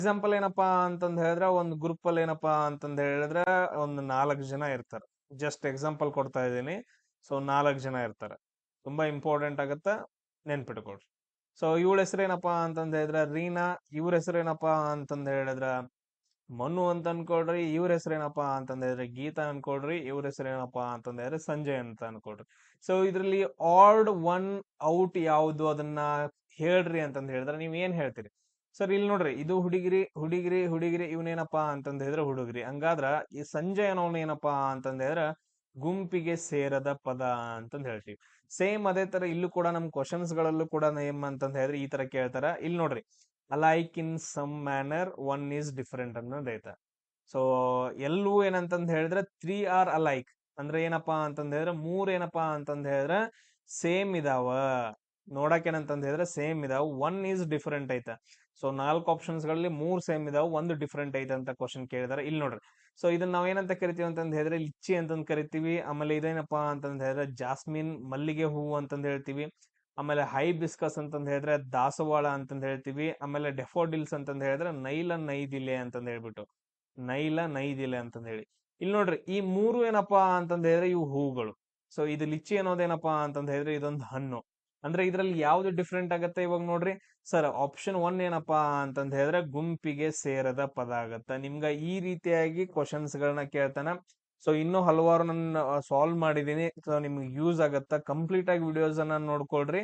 Example ಏನಪ್ಪಾ ಅಂತಂದ್ ಹೇಳಿದ್ರೆ ಒಂದ್ ಗ್ರೂಪ್ ಅಲ್ಲಿ ಏನಪ್ಪಾ ಅಂತಂದ್ ಹೇಳಿದ್ರೆ ಒಂದು 4 ಜನ ಇರ್ತಾರೆ. ಜಸ್ಟ್ ಎಕ್ಸಾಂಪಲ್ ಕೊಡ್ತಾ ಇದ್ದೀನಿ. ಸೊ 4 ಜನ ಇರ್ತಾರೆ. ತುಂಬಾ ಇಂಪಾರ್ಟೆಂಟ್ ಆಗತ್ತ, ನೆನ್ಪಿಟ್ಕೊಳ್ರಿ. ಸೊ ಇವಳ ಹೆಸರೇನಪ್ಪಾ ಅಂತಂದ್ ಹೇಳಿದ್ರೆ ರೀನಾ, ಇವ್ರ ಹೆಸರೇನಪ್ಪಾ ಅಂತಂದ್ ಹೇಳಿದ್ರ ಮನು ಅಂತ ಅನ್ಕೊಳ್ರಿ. ಇವ್ರ ಹೆಸರೇನಪ್ಪಾ ಅಂತಂದ್ ಹೇಳಿದ್ರೆ ಗೀತಾ ಅನ್ಕೊಳ್ರಿ. ಇವ್ರ ಹೆಸರೇನಪ್ಪಾ ಅಂತಂದ್ ಹೇಳಿದ್ರೆ ಸಂಜಯ್ ಅಂತ ಅನ್ಕೊಳ್ರಿ. ಸೊ ಇದ್ರಲ್ಲಿ ಆಡ್ ಒನ್ ಔಟ್ ಯಾವ್ದು ಅದನ್ನ ಹೇಳ್ರಿ ಅಂತಂದ್ ಹೇಳಿದ್ರೆ ನೀವ್ ಏನ್ ಹೇಳ್ತೀರಿ? ಸರ್ ಇಲ್ಲಿ ನೋಡ್ರಿ, ಇದು ಹುಡುಗಿರಿ ಇವನೇನಪ್ಪಾ ಅಂತಂದ್ ಹೇಳಿದ್ರೆ ಹುಡುಗ್ರಿ. ಹಂಗಾದ್ರ ಈ ಸಂಜಯ್ ಅನ್ನೋನ್ ಏನಪ್ಪಾ ಅಂತಂದ್ ಹೇಳಿದ್ರೆ ಗುಂಪಿಗೆ ಸೇರದ ಪದ ಅಂತಂದ್ ಹೇಳ್ತೀವಿ. ಸೇಮ್ ಅದೇ ತರ ಇಲ್ಲೂ ಕೂಡ ನಮ್ ಕ್ವಶನ್ಸ್ ಗಳಲ್ಲೂ ಕೂಡ ಏನ್ ಅಂತಂದ್ ಹೇಳಿದ್ರೆ ಈ ತರ ಕೇಳ್ತಾರ. ಇಲ್ಲಿ ನೋಡ್ರಿ, alike in some manner one is different ಅನ್ನೋದೈತ. ಸೊ ಎಲ್ಲೂ ಏನಂತಂದ್ ಹೇಳಿದ್ರೆ 3 ಆರ್ ಅಲೈಕ್ ಅಂದ್ರೆ ಏನಪ್ಪಾ ಅಂತಂದ್ ಹೇಳಿದ್ರೆ 3 ಏನಪ್ಪಾ ಅಂತಂದ್ ಹೇಳಿದ್ರೆ ಸೇಮ್ ಇದಾವ. ನೋಡಕ್ ಏನಂತಂದ್ ಹೇಳಿದ್ರೆ ಸೇಮ್ ಇದಾವ, ಒನ್ ಈಸ್ ಡಿಫರೆಂಟ್ ಐತ. ಸೊ 4 ಆಪ್ಷನ್ಸ್ ಗಳಲ್ಲಿ 3 ಸೇಮ್ ಇದಾವ, ಒಂದು ಡಿಫರೆಂಟ್ ಐತೆ ಅಂತ ಕ್ವಶನ್ ಕೇಳಿದಾರೆ. ಇಲ್ಲಿ ನೋಡ್ರಿ, ಸೊ ಇದನ್ನ ನಾವ್ ಏನಂತ ಕರಿತೀವಿ ಅಂತಂದ್ ಹೇಳಿದ್ರೆ ಲಿಚ್ಚಿ ಅಂತಂದ್ ಕರಿತೀವಿ. ಆಮೇಲೆ ಇದೇನಪ್ಪಾ ಅಂತಂದ್ ಹೇಳಿದ್ರೆ ಜಾಸ್ಮಿನ್, ಮಲ್ಲಿಗೆ ಹೂವು ಅಂತಂದ್ ಹೇಳ್ತೀವಿ. ಆಮೇಲೆ ಹೈಬಿಸ್ಕಸ್ ಅಂತಂದ್ ಹೇಳಿದ್ರೆ ದಾಸವಾಳ ಅಂತಂದ್ ಹೇಳ್ತೀವಿ. ಆಮೇಲೆ ಡೆಫೋಡಿಲ್ಸ್ ಅಂತಂದ್ ಹೇಳಿದ್ರೆ ನೈಲ ನೈದಿಲೆ ಅಂತಂದ್ ಹೇಳ್ಬಿಟ್ಟು ನೈಲ ನೈದಿಲೆ ಅಂತಂದ್ ಹೇಳಿ. ಇಲ್ಲಿ ನೋಡ್ರಿ, ಈ 3 ಏನಪ್ಪಾ ಅಂತಂದ್ ಹೇಳಿದ್ರೆ ಇವು ಹೂಗಳು. ಸೊ ಇದು ಲಿಚ್ಚಿ ಅನ್ನೋದೇನಪ್ಪಾ ಅಂತಂದ್ ಹೇಳಿದ್ರೆ ಇದೊಂದು ಹಣ್ಣು. ಅಂದ್ರೆ ಇದ್ರಲ್ಲಿ ಯಾವ್ದು ಡಿಫ್ರೆಂಟ್ ಆಗತ್ತೆ ಇವಾಗ ನೋಡ್ರಿ. ಸರ್ ಆಪ್ಷನ್ 1 ಏನಪ್ಪಾ ಅಂತಂದ್ ಹೇಳಿದ್ರೆ ಗುಂಪಿಗೆ ಸೇರದ ಪದ ಆಗತ್ತ. ನಿಮ್ಗ ಈ ರೀತಿಯಾಗಿ ಕ್ವಶನ್ಸ್ ಗಳನ್ನ ಕೇಳ್ತಾನ. ಸೊ ಇನ್ನೂ ಹಲವಾರು ನನ್ನ ಸಾಲ್ವ್ ಮಾಡಿದೀನಿ. ಸೊ ನಿಮ್ಗೆ ಯೂಸ್ ಆಗತ್ತ. ಕಂಪ್ಲೀಟ್ ಆಗಿ ವಿಡಿಯೋಸ್ ಅನ್ನ ನೋಡ್ಕೊಳ್ರಿ.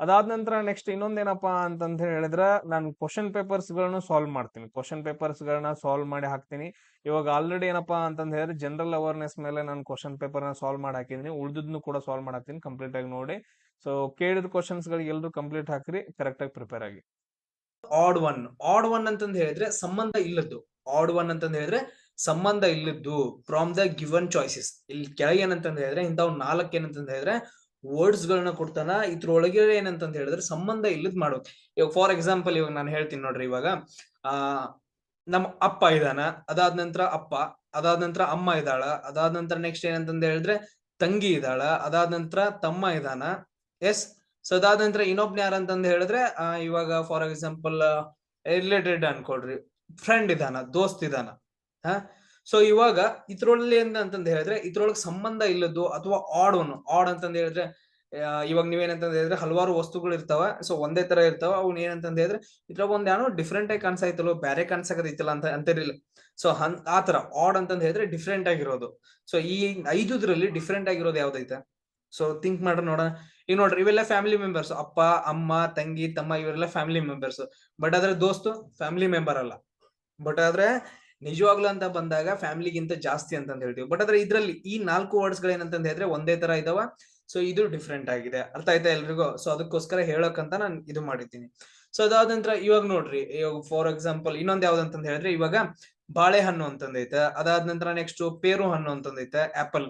ಅದಾದ ನಂತರ ನೆಕ್ಸ್ಟ್ ಇನ್ನೊಂದೇನಪ್ಪಾ ಅಂತಂತ ಹೇಳಿದ್ರ ನಾನು ಕ್ವಶನ್ ಪೇಪರ್ಸ್ ಗಳನ್ನು ಸಾಲ್ವ್ ಮಾಡ್ತೀನಿ. ಕ್ವಶನ್ ಪೇಪರ್ಸ್ ಗಳನ್ನ ಸಾಲ್ವ್ ಮಾಡಿ ಹಾಕ್ತೀನಿ. ಇವಾಗ ಆಲ್ರೆಡಿ ಏನಪ್ಪಾ ಅಂತಂದ ಹೇಳಿದ್ರೆ ಜನರಲ್ ಅವೇರ್ನೆಸ್ ಮೇಲೆ ನಾನು ಕ್ವಶನ್ ಪೇಪರ್ ನ ಸಾಲ್ವ್ ಮಾಡಿ ಹಾಕಿದೀನಿ. ಉಳಿದದ್ನು ಕೂಡ ಸಾಲ್ವ್ ಮಾಡಾಕ್ತೀನಿ ಕಂಪ್ಲೀಟ್ ಆಗಿ ನೋಡಿ. ಸೊ ಕೇಳಿದ ಕ್ವಶನ್ಸ್ ಗಳಿಗೆ ಎಲ್ಲರೂ ಕಂಪ್ಲೀಟ್ ಹಾಕ್ರಿ, ಕರೆಕ್ಟ್ ಆಗಿ ಪ್ರಿಪೇರ್ ಆಗಿ. ಆಡ್ ಒನ್ ಅಂತಂದ್ ಹೇಳಿದ್ರೆ ಸಂಬಂಧ ಇಲ್ಲದ್ದು. ಆಡ್ ಒನ್ ಅಂತಂದ್ ಹೇಳಿದ್ರೆ ಸಂಬಂಧ ಇಲ್ಲದ್ದು ಫ್ರಾಮ್ ದ ಗಿವನ್ ಚಾಯ್ಸಸ್. ಇಲ್ಲಿ ಕೆಳಗೆ ಏನಂತಂದ್ ಹೇಳಿದ್ರೆ ಇಂಥವ್ 4 ಏನಂತಂದ್ ಹೇಳಿದ್ರೆ ವರ್ಡ್ಸ್ ಗಳನ್ನ ಕೊಡ್ತಾನ. ಇದ್ರೊಳಗೆ ಏನಂತಂದ್ ಹೇಳಿದ್ರೆ ಸಂಬಂಧ ಇಲ್ಲದ್ ಮಾಡೋದು. ಇವಾಗ ಫಾರ್ ಎಕ್ಸಾಂಪಲ್ ಇವಾಗ ನಾನು ಹೇಳ್ತೀನಿ ನೋಡ್ರಿ. ಇವಾಗ ಆ ನಮ್ಮ ಅಪ್ಪ ಇದಾನ, ಅದಾದ ನಂತರ ಅಪ್ಪ, ಅದಾದ ನಂತರ ಅಮ್ಮ ಇದ್ದಾಳ, ಅದಾದ ನಂತರ ನೆಕ್ಸ್ಟ್ ಏನಂತಂದ್ ಹೇಳಿದ್ರೆ ತಂಗಿ ಇದ್ದಾಳ, ಅದಾದ ನಂತರ ತಮ್ಮ ಇದಾನ. ಎಸ್. ಸೊ ಅದಾದ ನಂತರ ಇನ್ನೊಬ್ನ ಯಾರಂತಂದ್ ಹೇಳಿದ್ರೆ ಇವಾಗ ಫಾರ್ ಎಕ್ಸಾಂಪಲ್ ರಿಲೇಟೆಡ್ ಅನ್ಕೊಳ್ರಿ, ಫ್ರೆಂಡ್ ಇದಾನ, ದೋಸ್ತ್ ಇದಾನ. ಹ ಸೊ ಇವಾಗ ಇದ್ರೊಳ್ಳಿ ಅಂತಂದ್ ಹೇಳಿದ್ರೆ ಇದ್ರೊಳಗೆ ಸಂಬಂಧ ಇಲ್ಲದ್ದು ಅಥವಾ ಆಡ್ ಅಂತಂದ್ ಹೇಳಿದ್ರೆ ಇವಾಗ ನೀವೇನಂತಂದ್ ಹೇಳಿದ್ರೆ ಹಲವಾರು ವಸ್ತುಗಳು ಇರ್ತಾವ. ಸೊ ಒಂದೇ ತರ ಇರ್ತಾವ. ಅವ್ನ ಏನಂತಂದ್ ಹೇಳಿದ್ರೆ ಇದ್ರಾಗ ಒಂದ್ ಏನೋ ಡಿಫ್ರೆಂಟ್ ಆಗಿ ಕಾಣಿಸೈತಲ್ಲ, ಬೇರೆ ಕಾಣಿಸಕತ್ತೈತಲ್ಲ ಅಂತ ಅಂತಿರ್ಲಿಲ್ಲ. ಸೊ ಆ ತರ ಆಡ್ ಅಂತಂದ್ ಹೇಳಿದ್ರೆ ಡಿಫ್ರೆಂಟ್ ಆಗಿರೋದು. ಸೊ ಈ 5ದ್ರಲ್ಲಿ ಡಿಫ್ರೆಂಟ್ ಆಗಿರೋದು ಯಾವ್ದೈತೆ? ಸೊ ಥಿಂಕ್ ಮಾಡ್ರಿ ನೋಡೋಣ. ಈಗ ನೋಡ್ರಿ, ಇವೆಲ್ಲ ಫ್ಯಾಮಿಲಿ ಮೆಂಬರ್ಸ್. ಅಪ್ಪ, ಅಮ್ಮ, ತಂಗಿ, ತಮ್ಮ ಇವರೆಲ್ಲ ಫ್ಯಾಮಿಲಿ ಮೆಂಬರ್ಸ್. ಬಟ್ ಆದ್ರೆ ದೋಸ್ತು ಫ್ಯಾಮಿಲಿ ಮೆಂಬರ್ ಅಲ್ಲ. ಬಟ್ ಆದ್ರೆ ನಿಜವಾಗ್ಲೂ ಅಂತ ಬಂದಾಗ ಫ್ಯಾಮಿಲಿಗಿಂತ ಜಾಸ್ತಿ ಅಂತಂದ್ ಹೇಳ್ತೀವಿ. ಬಟ್ ಆದ್ರೆ ಇದ್ರಲ್ಲಿ ಈ 4 ವರ್ಡ್ಸ್ ಗಳು ಏನಂತಂದ್ ಹೇಳಿದ್ರೆ ಒಂದೇ ತರ ಇದಾವ. ಸೊ ಇದು ಡಿಫ್ರೆಂಟ್ ಆಗಿದೆ. ಅರ್ಥ ಆಯ್ತಾ ಎಲ್ರಿಗೂ? ಸೊ ಅದಕ್ಕೋಸ್ಕರ ಹೇಳಕ್ಕಂತ ನಾನು ಇದು ಮಾಡಿದ್ದೀನಿ. ಸೊ ಅದಾದ ನಂತರ ಇವಾಗ ನೋಡ್ರಿ, ಇವಾಗ ಫಾರ್ ಎಕ್ಸಾಂಪಲ್ ಇನ್ನೊಂದ್ ಯಾವ್ದಂತಂದ್ ಹೇಳಿದ್ರೆ ಇವಾಗ ಬಾಳೆಹಣ್ಣು ಅಂತಂದೈತೆ. ಅದಾದ ನಂತರ ನೆಕ್ಸ್ಟ್ ಪೇರು ಹಣ್ಣು ಅಂತಂದೈತೆ, ಆಪಲ್.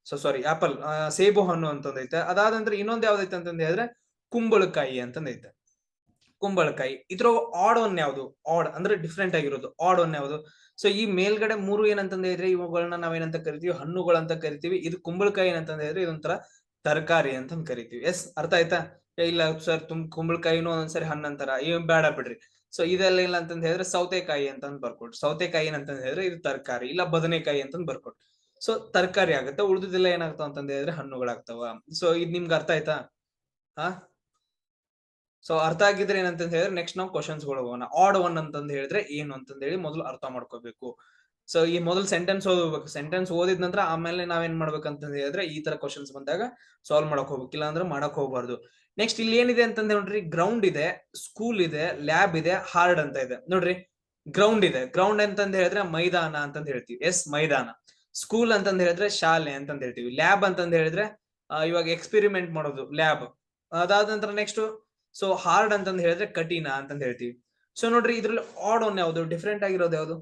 ಸೊ ಸಾರಿ ಆಪಲ್, ಸೇಬು ಹಣ್ಣು ಅಂತಂದೈತೆ. ಅದಾದ ನಂತರ ಇನ್ನೊಂದ್ ಯಾವ್ದೈತೆ ಅಂತಂದ್ ಹೇಳಿದ್ರೆ ಕುಂಬಳಕಾಯಿ ಅಂತಂದೈತೆ. ಕುಂಬಳಕಾಯಿ. ಇದ್ರ ಆಡ್ ಒನ್ ಯಾವ್ದು? ಆಡ್ ಅಂದ್ರೆ ಡಿಫ್ರೆಂಟ್ ಆಗಿರೋದು. ಆಡ್ ಒನ್ ಯಾವ್ದು? ಸೊ ಈ ಮೇಲ್ಗಡೆ 3 ಏನಂತಂದ್ ಹೇಳಿದ್ರೆ ಇವುಗಳನ್ನ ನಾವೇನಂತ ಕರಿತೀವಿ? ಹಣ್ಣುಗಳಂತ ಕರಿತೀವಿ. ಇದು ಕುಂಬಳಕಾಯಿ ಏನಂತಂದ್ ಹೇಳಿದ್ರೆ ಇದೊಂಥರ ತರಕಾರಿ ಅಂತ ಕರಿತೀವಿ. ಎಸ್, ಅರ್ಥ ಆಯ್ತಾ? ಇಲ್ಲ ಸರ್ ಕುಂಬಳಕಾಯಿನೂ ಒಂದೊಂದ್ಸರಿ ಹಣ್ಣು ಅಂತಾರ, ಏನ್ ಬೇಡ ಬಿಡ್ರಿ. ಸೊ ಇದೆಲ್ಲ ಇಲ್ಲ ಅಂತಂದ್ ಹೇಳಿದ್ರೆ ಸೌತೆಕಾಯಿ ಅಂತಂದ್ ಬರ್ಕೊಟ್ರಿ. ಸೌತೆಕಾಯಿ ಏನಂತಂದ್ ಹೇಳಿದ್ರೆ ಇದು ತರಕಾರಿ. ಇಲ್ಲ ಬದನೆಕಾಯಿ ಅಂತಂದ್ ಬರ್ಕೊಟ್ರಿ. ಸೊ ತರಕಾರಿ ಆಗುತ್ತೆ. ಉಳಿದಿದ್ದೆಲ್ಲ ಏನಾಗ್ತಾವ ಅಂತಂದ್ ಹೇಳಿದ್ರೆ ಹಣ್ಣುಗಳಾಗ್ತಾವ. ಸೊ ಇದ್ ನಿಮ್ಗೆ ಅರ್ಥ ಆಯ್ತಾ? ಹಾ ಸೊ ಅರ್ಥ ಆಗಿದ್ರೆ ಏನಂತಂದ್ ಹೇಳಿದ್ರೆ ನೆಕ್ಸ್ಟ್ ನಾವು ಕ್ವಶನ್ಸ್ ಗಳು ಹೋಗೋಣ. ಆಡ್ ಒನ್ ಅಂತಂದ್ ಹೇಳಿದ್ರೆ ಏನು ಅಂತಂದ್ ಹೇಳಿ ಮೊದಲು ಅರ್ಥ ಮಾಡ್ಕೋಬೇಕು. ಸೊ ಈ ಮೊದಲು ಸೆಂಟೆನ್ಸ್ ಓದಬೇಕು. ಸೆಂಟೆನ್ಸ್ ಓದಿದ ನಂತರ ಆಮೇಲೆ ನಾವೇನ್ ಮಾಡ್ಬೇಕಂತಂದ್ ಹೇಳಿದ್ರೆ ಈ ತರ ಕ್ವಶನ್ಸ್ ಬಂದಾಗ ಸಾಲ್ವ್ ಮಾಡಕ್ ಹೋಗ್ಬೇಕು. ಇಲ್ಲ ಅಂದ್ರೆ ಮಾಡಕ್ ಹೋಗ್ಬಾರ್ದು. ನೆಕ್ಸ್ಟ್ ಇಲ್ಲಿ ಏನಿದೆ ಅಂತಂದ್ ನೋಡ್ರಿ, ಗ್ರೌಂಡ್ ಇದೆ, ಸ್ಕೂಲ್ ಇದೆ, ಲ್ಯಾಬ್ ಇದೆ, ಹಾರ್ಡ್ ಅಂತ ಇದೆ. ನೋಡ್ರಿ, ಗ್ರೌಂಡ್ ಇದೆ. ಗ್ರೌಂಡ್ ಅಂತಂದ್ ಹೇಳಿದ್ರೆ ಮೈದಾನ ಅಂತಂದ್ ಹೇಳ್ತೀವಿ. ಎಸ್, ಮೈದಾನ. ಸ್ಕೂಲ್ ಅಂತಂದ್ ಹೇಳಿದ್ರೆ ಶಾಲೆ ಅಂತಂದ್ ಹೇಳ್ತೀವಿ. ಲ್ಯಾಬ್ ಅಂತಂದ್ ಹೇಳಿದ್ರೆ ಇವಾಗ ಎಕ್ಸ್ಪೆರಿಮೆಂಟ್ ಮಾಡೋದು, ಲ್ಯಾಬ್. ಅದಾದ ನಂತರ ನೆಕ್ಸ್ಟ್ ಸೊ ಹಾರ್ಡ್ ಅಂತಂದ್ ಹೇಳಿದ್ರೆ ಕಠಿಣ ಅಂತಂದ್ ಹೇಳ್ತೀವಿ. ಸೊ ನೋಡ್ರಿ, ಇದ್ರಲ್ಲಿ ಆಡ್ ಒನ್ ಯಾವ್ದು? ಡಿಫ್ರೆಂಟ್ ಆಗಿರೋದು ಯಾವ್ದು?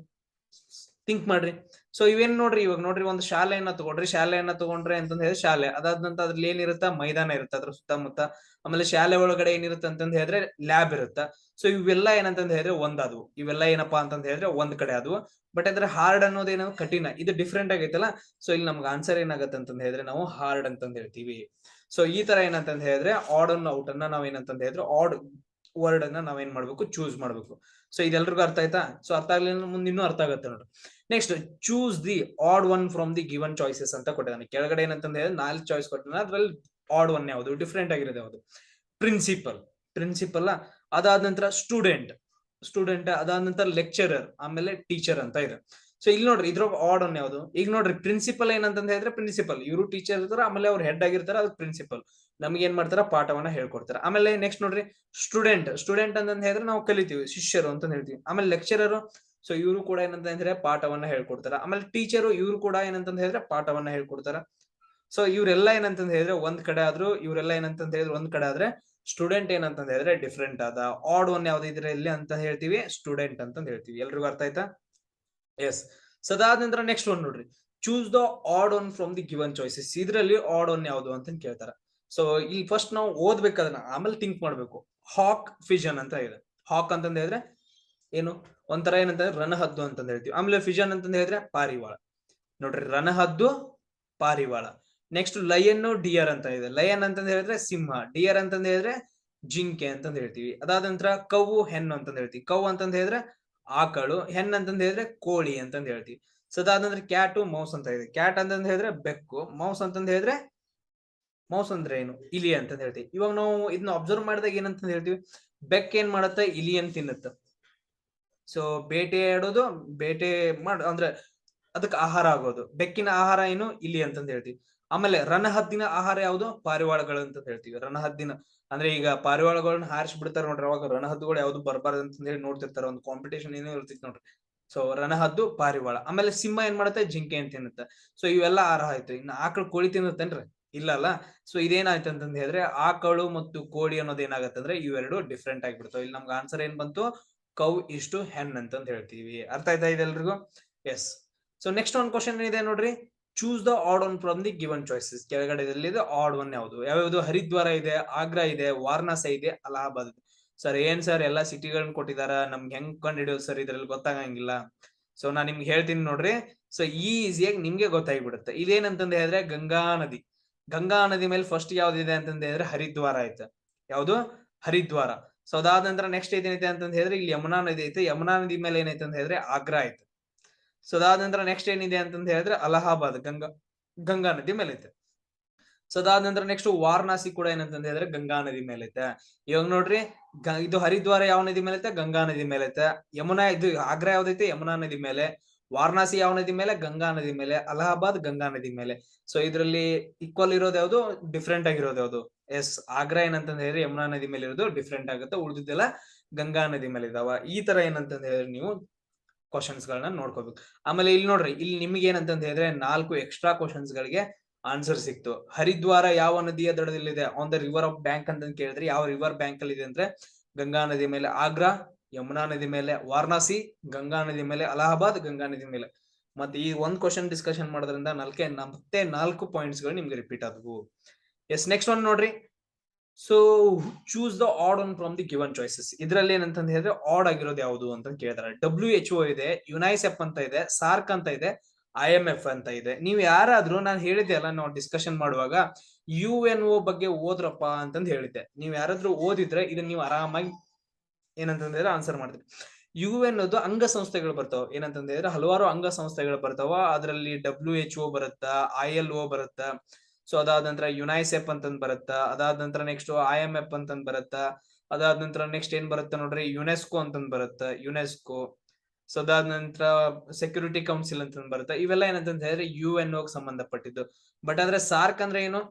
ಥಿಂಕ್ ಮಾಡ್ರಿ. ಸೊ ಇವೇನ್ ನೋಡ್ರಿ, ಇವಾಗ ನೋಡ್ರಿ ಒಂದು ಶಾಲೆಯನ್ನ ತಗೊಂಡ್ರಿ. ಶಾಲೆಯನ್ನ ತಗೊಂಡ್ರೆ ಅಂತಂದ್ ಹೇಳಿದ್ರೆ ಶಾಲೆ. ಅದಾದ ನಂತರ ಅದ್ರಲ್ಲಿ ಏನಿರುತ್ತ? ಮೈದಾನ ಇರುತ್ತೆ ಅದ್ರ ಸುತ್ತಮುತ್ತ. ಆಮೇಲೆ ಶಾಲೆ ಒಳಗಡೆ ಏನಿರುತ್ತೆ ಅಂತಂದ್ ಹೇಳಿದ್ರೆ ಲ್ಯಾಬ್ ಇರುತ್ತ. ಸೊ ಇವೆಲ್ಲ ಏನಂತಂದ್ ಹೇಳಿದ್ರೆ ಒಂದಾದ್ವು. ಇವೆಲ್ಲ ಏನಪ್ಪಾ ಅಂತಂದ್ ಹೇಳಿದ್ರೆ ಒಂದ್ ಕಡೆ ಆದ್ವು. ಬಟ್ ಅದ್ರ ಹಾರ್ಡ್ ಅನ್ನೋದೇನೋ ಕಠಿಣ. ಇದು ಡಿಫ್ರೆಂಟ್ ಆಗೈತಲ್ಲ. ಸೊ ಇಲ್ಲಿ ನಮ್ಗೆ ಆನ್ಸರ್ ಏನಾಗತ್ತೆ ಅಂತಂದ್ ಹೇಳಿದ್ರೆ ನಾವು ಹಾರ್ಡ್ ಅಂತಂದ್ ಹೇಳ್ತೀವಿ. ಸೊ ಈ ತರ ಏನಂತಂದ್ ಹೇಳಿದ್ರೆ ಆಡ್ ಅನ್ನ ಔಟ್ ಅನ್ನ ನಾವ್ ಏನಂತಂದ್ ಹೇಳಿದ್ರೆ ಆಡ್ ವರ್ಡ್ ಅನ್ನ ನಾವೇನ್ ಮಾಡ್ಬೇಕು? ಚೂಸ್ ಮಾಡ್ಬೇಕು. ಸೊ ಇದೆಲ್ರಿಗೂ ಅರ್ಥ ಆಯ್ತಾ? ಸೊ ಅರ್ಥ ಆಗ್ಲಿಲ್ಲ ಮುಂದೆ ಇನ್ನೂ ಅರ್ಥ ಆಗುತ್ತೆ ನೋಡ್ರಿ. Next, choose the odd one from the given choices ಅಂತ ಕೊಟ್ಟಿದ್ದಾನೆ. ಕೆಳಗಡೆ ಏನಂತಂದ ಹೇಳಿದ್ರೆ 4 ಚಾಯ್ಸ್ ಕೊಟ್ಟಿದ್ದಾನೆ, ಅದ್ರಲ್ಲಿ ಆಡ್ ಒನ್ ಯಾವುದು, ಡಿಫ್ರೆಂಟ್ ಆಗಿರೋದು ಯಾವುದು? ಪ್ರಿನ್ಸಿಪಲ್ ಅದಾದ ನಂತರ ಸ್ಟೂಡೆಂಟ್ ಅದಾದ ನಂತರ ಲೆಕ್ಚರರ್, ಆಮೇಲೆ ಟೀಚರ್ ಅಂತ ಇದೆ. ಸೊ ಇಲ್ಲಿ ನೋಡ್ರಿ ಇದ್ರೊಳಗೆ ಆಡ್ ಒನ್ ಯಾವುದು? ಈಗ ನೋಡ್ರಿ ಪ್ರಿನ್ಸಿಪಲ್ ಏನಂತಂದ ಹೇಳಿದ್ರೆ ಪ್ರಿನ್ಸಿಪಲ್, ಇವರು ಟೀಚರ್ ಇರ್ತಾರೆ, ಆಮೇಲೆ ಅವ್ರು ಹೆಡ್ ಆಗಿರ್ತಾರೆ, ಅದು ಪ್ರಿನ್ಸಿಪಲ್. ನಮ್ಗೆ ಏನ್ ಮಾಡ್ತಾರ? ಪಾಠವನ್ನ ಹೇಳ್ಕೊಡ್ತಾರೆ. ಆಮೇಲೆ ನೆಕ್ಸ್ಟ್ ನೋಡ್ರಿ ಸ್ಟೂಡೆಂಟ್ ಅಂತಂದ ಹೇಳಿದ್ರೆ ನಾವು ಕಲಿತೀವಿ, ಶಿಷ್ಯರು ಅಂತ ಹೇಳ್ತೀವಿ. ಆಮೇಲೆ ಲೆಕ್ಚರರ್, ಸೊ ಇವರು ಕೂಡ ಏನಂತ ಹೇಳಿದ್ರೆ ಪಾಠವನ್ನ ಹೇಳ್ಕೊಡ್ತಾರ. ಆಮೇಲೆ ಟೀಚರು, ಇವರು ಕೂಡ ಏನಂತ ಹೇಳಿದ್ರೆ ಪಾಠವನ್ನ ಹೇಳ್ಕೊಡ್ತಾರ. ಸೊ ಇವರೆಲ್ಲ ಏನಂತಂದ ಹೇಳಿದ್ರೆ ಒಂದ್ ಕಡೆ ಆದ್ರೂ, ಇವರೆಲ್ಲ ಏನಂತಂದ ಹೇಳಿದ್ರೆ ಒಂದ್ ಕಡೆ ಆದ್ರೆ ಸ್ಟೂಡೆಂಟ್ ಏನಂತ ಹೇಳಿದ್ರೆ ಡಿಫ್ರೆಂಟ್ ಆದ. ಆಡ್ ಒನ್ ಯಾವ್ದು ಇದ್ರೆ ಇಲ್ಲಿ ಅಂತ ಹೇಳ್ತೀವಿ? ಸ್ಟೂಡೆಂಟ್ ಅಂತ ಹೇಳ್ತೀವಿ. ಎಲ್ರಿಗೂ ಅರ್ಥ ಆಯ್ತಾ? ಎಸ್. ಸೊ ಅದಾದ ನಂತರ ನೆಕ್ಸ್ಟ್ ಒನ್ ನೋಡ್ರಿ, choose the odd one from the given choices. ಇದ್ರಲ್ಲಿ ಆಡ್ ಒನ್ ಯಾವುದು ಅಂತ ಕೇಳ್ತಾರ. ಸೊ ಇಲ್ಲಿ ಫಸ್ಟ್ ನಾವು ಓದ್ಬೇಕದನ್ನ, ಆಮೇಲೆ ಥಿಂಕ್ ಮಾಡ್ಬೇಕು. ಹಾಕ್ ಫಿಜನ್ ಅಂತ ಇದೆ. ಹಾಕ್ ಅಂತಂದ ಹೇಳಿದ್ರೆ ಏನು? ಒಂಥರ ಏನಂತಂದ್ರೆ ರಣಹದ್ದು ಅಂತಂದ ಹೇಳ್ತೀವಿ. ಆಮೇಲೆ ಫಿಜನ್ ಅಂತಂದ ಹೇಳಿದ್ರೆ ಪಾರಿವಾಳ. ನೋಡ್ರಿ, ರಣಹದ್ದು, ಪಾರಿವಾಳ. ನೆಕ್ಸ್ಟ್ ಲಯನ್, ಡಿಯರ್ ಅಂತ ಇದೆ. ಲಯನ್ ಅಂತಂದ ಹೇಳಿದ್ರೆ ಸಿಂಹ, ಡಿಯರ್ ಅಂತಂದ ಹೇಳಿದ್ರೆ ಜಿಂಕೆ ಅಂತಂದ ಹೇಳ್ತೀವಿ. ಅದಾದ ನಂತರ ಕವ್ವು, ಹೆಣ್ಣು ಅಂತಂದ ಹೇಳ್ತೀವಿ. ಕವ್ವು ಅಂತಂದ ಹೇಳಿದ್ರೆ ಆಕಳು, ಹೆಣ್ಣು ಅಂತಂದ ಹೇಳಿದ್ರೆ ಕೋಳಿ ಅಂತಂದ ಹೇಳ್ತೀವಿ. ಸೊ ಅದಾದ ನಂತರ ಕ್ಯಾಟು, ಮೌಸ್ ಅಂತ ಇದೆ. ಕ್ಯಾಟ್ ಅಂತಂದ ಹೇಳಿದ್ರೆ ಬೆಕ್ಕು, ಮೌಸ್ ಅಂತಂದ ಹೇಳಿದ್ರೆ ಮೌಸ್ ಅಂದ್ರೆ ಏನು? ಇಲಿ ಅಂತಂದ ಹೇಳ್ತೀವಿ. ಇವಾಗ ನಾವು ಇದನ್ನ ಅಬ್ಸರ್ವ್ ಮಾಡಿದಾಗ ಏನಂತ ಹೇಳ್ತೀವಿ? ಬೆಕ್ ಏನ್ ಮಾಡತ್ತ? ಇಲಿಯನ್ ತಿನ್ನುತ್ತ. ಸೊ ಬೇಟೆಯಾಡೋದು, ಬೇಟೆ ಅಂದ್ರೆ ಅದಕ್ಕೆ ಆಹಾರ ಆಗೋದು. ಬೆಕ್ಕಿನ ಆಹಾರ ಏನು? ಇಲಿ ಅಂತಂದ ಹೇಳ್ತೀವಿ. ಆಮೇಲೆ ರಣಹದ್ದಿನ ಆಹಾರ ಯಾವುದು? ಪಾರಿವಾಳಗಳು ಅಂತ ಹೇಳ್ತೀವಿ. ರಣಹದ್ದಿನ ಅಂದ್ರೆ ಈಗ ಪಾರಿವಾಳಗಳನ್ನ ಹಾರಿಸಿ ಬಿಡ್ತಾರ ನೋಡ್ರಿ, ಅವಾಗ ರಣಹದ್ದುಗಳು ಯಾವ್ದು ಬರ್ಬಾರ್ದು ಅಂತ ಹೇಳಿ ನೋಡ್ತಿರ್ತಾರ. ಒಂದು ಕಾಂಪಿಟೇಷನ್ ಏನೋ ಇರ್ತಿತ್ತು ನೋಡ್ರಿ. ಸೊ ರಣಹದ್ದು, ಪಾರಿವಾಳ. ಆಮೇಲೆ ಸಿಂಹ ಏನ್ ಮಾಡುತ್ತೆ? ಜಿಂಕೆ ಅಂತ ತಿನ್ನುತ್ತೆ. ಸೊ ಇವೆಲ್ಲ ಆಹಾರ ಆಯ್ತು. ಇನ್ನು ಆಕಳು, ಕೋಳಿ ತಿನ್ನುತ್ತೇನ್ರಿ? ಇಲ್ಲ ಅಲ್ಲ. ಸೊ ಇದೇನಾಯ್ತು ಅಂತಂದ ಹೇಳಿದ್ರೆ ಆಕಳು ಮತ್ತು ಕೋಳಿ ಅನ್ನೋದು ಏನಾಗತ್ತಂದ್ರೆ ಇವೆರಡು ಡಿಫ್ರೆಂಟ್ ಆಗಿಬಿಡ್ತಾವ. ಇಲ್ಲಿ ನಮ್ಗೆ ಆನ್ಸರ್ ಏನ್ ಬಂತು? ಕೌ ಇಷ್ಟು ಹೆಣ್ ಅಂತಂದ ಹೇಳ್ತೀವಿ. ಅರ್ಥ ಆಯ್ತಾ ಇದೆಲ್ರಿಗೂ? ಎಸ್. ಸೊ ನೆಕ್ಸ್ಟ್ ಒಂದು ಕ್ವಶನ್ ಇದೆ ನೋಡ್ರಿ, choose the odd one from the given choices. ಕೆಳಗಡೆ ಆಡ್ ಒನ್ ಯಾವುದು? ಯಾವ್ಯಾವುದು? ಹರಿದ್ವಾರ ಇದೆ, ಆಗ್ರಾ ಇದೆ, ವಾರಣಾಸಿ ಇದೆ, ಅಲಹಾಬಾದ್ ಇದೆ. ಸರ್ ಏನ್ ಸರ್ ಎಲ್ಲಾ ಸಿಟಿಗಳನ್ನ ಕೊಟ್ಟಿದಾರ, ನಮ್ಗೆ ಹೆಂಗ್ ಕಂಡು ಹಿಡಿಯೋದು ಸರ್? ಇದ್ರಲ್ಲಿ ಗೊತ್ತಾಗಂಗಿಲ್ಲ. ಸೊ ನಾನ್ ನಿಮ್ಗೆ ಹೇಳ್ತೀನಿ ನೋಡ್ರಿ. ಸೊ ಈಸಿಯಾಗಿ ನಿಮ್ಗೆ ಗೊತ್ತಾಗ್ಬಿಡುತ್ತೆ. ಇದೇನಂತಂದ ಹೇಳಿದ್ರೆ ಗಂಗಾ ನದಿ ಮೇಲೆ ಫಸ್ಟ್ ಯಾವ್ದಿದೆ ಅಂತಂದ ಹೇಳಿದ್ರೆ ಹರಿದ್ವಾರ ಐತೆ. ಯಾವ್ದು? ಹರಿದ್ವಾರ. ಸೊ ಅದಾದ ನಂತರ ನೆಕ್ಸ್ಟ್ ಏನಿದೆ ಅಂತಂದ ಹೇಳಿದ್ರೆ ಇಲ್ಲಿ ಯಮುನಾ ನದಿ ಐತೆ. ಯಮುನಾ ನದಿ ಮೇಲೆ ಏನೈತೆ ಅಂತ ಹೇಳಿದ್ರೆ ಆಗ್ರಾ ಐತೆ. ಸೊ ಅದಾದ ನಂತರ ನೆಕ್ಸ್ಟ್ ಏನಿದೆ ಅಂತಂದ ಹೇಳಿದ್ರೆ ಅಲಹಾಬಾದ್, ಗಂಗಾ ನದಿ ಮೇಲೆ ಐತೆ. ಸೊ ಅದಾದ ನಂತರ ನೆಕ್ಸ್ಟ್ ವಾರಣಾಸಿ ಕೂಡ ಏನಂತಂದ ಹೇಳಿದ್ರೆ ಗಂಗಾ ನದಿ ಮೇಲೆ ಐತೆ. ಇವಾಗ ನೋಡ್ರಿ, ಇದು ಹರಿದ್ವಾರ ಯಾವ ನದಿ ಮೇಲೆ ಐತೆ? ಗಂಗಾ ನದಿ ಮೇಲೆ ಐತೆ. ಯಮುನಾ, ಇದು ಆಗ್ರಾ ಯಾವ್ದೈತೆ? ಯಮುನಾ ನದಿ ಮೇಲೆ. ವಾರಣಾಸಿ ಯಾವ ನದಿ ಮೇಲೆ? ಗಂಗಾ ನದಿ ಮೇಲೆ. ಅಲಹಾಬಾದ್ ಗಂಗಾ ನದಿ ಮೇಲೆ. ಸೊ ಇದ್ರಲ್ಲಿ ಈಕ್ವಲ್ ಇರೋದು ಯಾವ್ದು? ಡಿಫ್ರೆಂಟ್ ಆಗಿರೋದು ಯಾವ್ದು? ಎಸ್, ಆಗ್ರಾ ಏನಂತಂದ ಹೇಳಿದ್ರೆ ಯಮುನಾ ನದಿ ಮೇಲೆ ಇರೋದು ಡಿಫ್ರೆಂಟ್ ಆಗುತ್ತೆ, ಉಳಿದಿದ್ದೆಲ್ಲ ಗಂಗಾ ನದಿ ಮೇಲೆ ಇದಾವ. ಈ ತರ ಏನಂತಂದ ಹೇಳಿದ್ರೆ ನೀವು ಕ್ವಶನ್ಸ್ ಗಳನ್ನ ನೋಡ್ಕೋಬೇಕು. ಆಮೇಲೆ ಇಲ್ಲಿ ನೋಡ್ರಿ, ಇಲ್ಲಿ ನಿಮ್ಗೆ ಏನಂತಂದ ಹೇಳಿದ್ರೆ 4 ಎಕ್ಸ್ಟ್ರಾ ಕ್ವಶನ್ಸ್ ಗಳಿಗೆ ಆನ್ಸರ್ ಸಿಕ್ತು. ಹರಿದ್ವಾರ ಯಾವ ನದಿಯ ದಡದಲ್ಲಿದೆ? On the river of bank ಅಂತ ಕೇಳಿದ್ರೆ ಯಾವ ರಿವರ್ ಬ್ಯಾಂಕ್ ಅಲ್ಲಿ ಇದೆ ಅಂದ್ರೆ ಗಂಗಾ ನದಿ ಮೇಲೆ. ಆಗ್ರಾ ಯಮುನಾ ನದಿ ಮೇಲೆ. ವಾರಣಾಸಿ ಗಂಗಾ ನದಿ ಮೇಲೆ. ಅಲಹಾಬಾದ್ ಗಂಗಾ ನದಿ ಮೇಲೆ. ಮತ್ತೆ ಈ ಒಂದ್ ಕ್ವಶನ್ ಡಿಸ್ಕಷನ್ ಮಾಡೋದ್ರಿಂದ ಮತ್ತೆ 4 ಪಾಯಿಂಟ್ಸ್ ಗಳು ನಿಮ್ಗೆ ರಿಪೀಟ್ ಆದವು. ಎಸ್. ನೆಕ್ಸ್ಟ್ ಒನ್ ನೋಡ್ರಿ, so choose the odd one from the given choices. ಇದ್ರಲ್ಲಿ ಏನಂತ ಹೇಳಿದ್ರೆ ಆಡ್ ಆಗಿರೋದು ಯಾವುದು ಅಂತ ಕೇಳ್ತಾರೆ. WHO ಇದೆ, ಯುನೈಸೆಫ್ ಅಂತ ಇದೆ, ಸಾರ್ಕ್ ಅಂತ ಇದೆ, IMF ಅಂತ ಇದೆ. ನೀವು ಯಾರಾದ್ರೂ, ನಾನು ಹೇಳಿದ್ದೆ ಅಲ್ಲ ನಾವು ಡಿಸ್ಕಷನ್ ಮಾಡುವಾಗ, UNO ಬಗ್ಗೆ ಓದ್ರಪ್ಪ ಅಂತಂದ್ ಹೇಳಿದ್ದೆ. ನೀವು ಯಾರಾದ್ರೂ ಓದಿದ್ರೆ ಇದನ್ನ ನೀವು ಆರಾಮಾಗಿ ಏನಂತಂದ್ರೆ ಆನ್ಸರ್ ಮಾಡ್ತೀರಿ. UN ಅಂಗ ಸಂಸ್ಥೆಗಳು ಬರ್ತಾವ. ಏನಂತಂದ್ರೆ ಹಲವಾರು ಅಂಗ ಸಂಸ್ಥೆಗಳು ಬರ್ತಾವ. ಅದರಲ್ಲಿ WHO ಬರುತ್ತಾ, ILO ಬರುತ್ತಾ. ಸೊ ಅದಾದ ನಂತರ ಯುನೈಸೆಫ್ ಅಂತಂದ್ ಬರುತ್ತಾ. ಅದಾದ ನಂತರ ನೆಕ್ಸ್ಟ್ IMF ಅಂತಂದ್ ಬರುತ್ತಾ. ಅದಾದ ನಂತರ ನೆಕ್ಸ್ಟ್ ಏನ್ ಬರುತ್ತೆ ನೋಡ್ರಿ, ಯುನೆಸ್ಕೋ ಅಂತಂದ್ ಬರುತ್ತಾ, ಯುನೆಸ್ಕೋ. ಸೊ ಅದಾದ ನಂತರ ಸೆಕ್ಯೂರಿಟಿ ಕೌನ್ಸಿಲ್ ಅಂತಂದ್ ಬರುತ್ತೆ. ಇವೆಲ್ಲ ಏನಂತಂದ ಹೇಳಿದ್ರೆ UNO ಸಂಬಂಧಪಟ್ಟಿದ್ದು. ಬಟ್ ಆದ್ರೆ ಸಾರ್ಕ್ ಅಂದ್ರೆ ಏನು?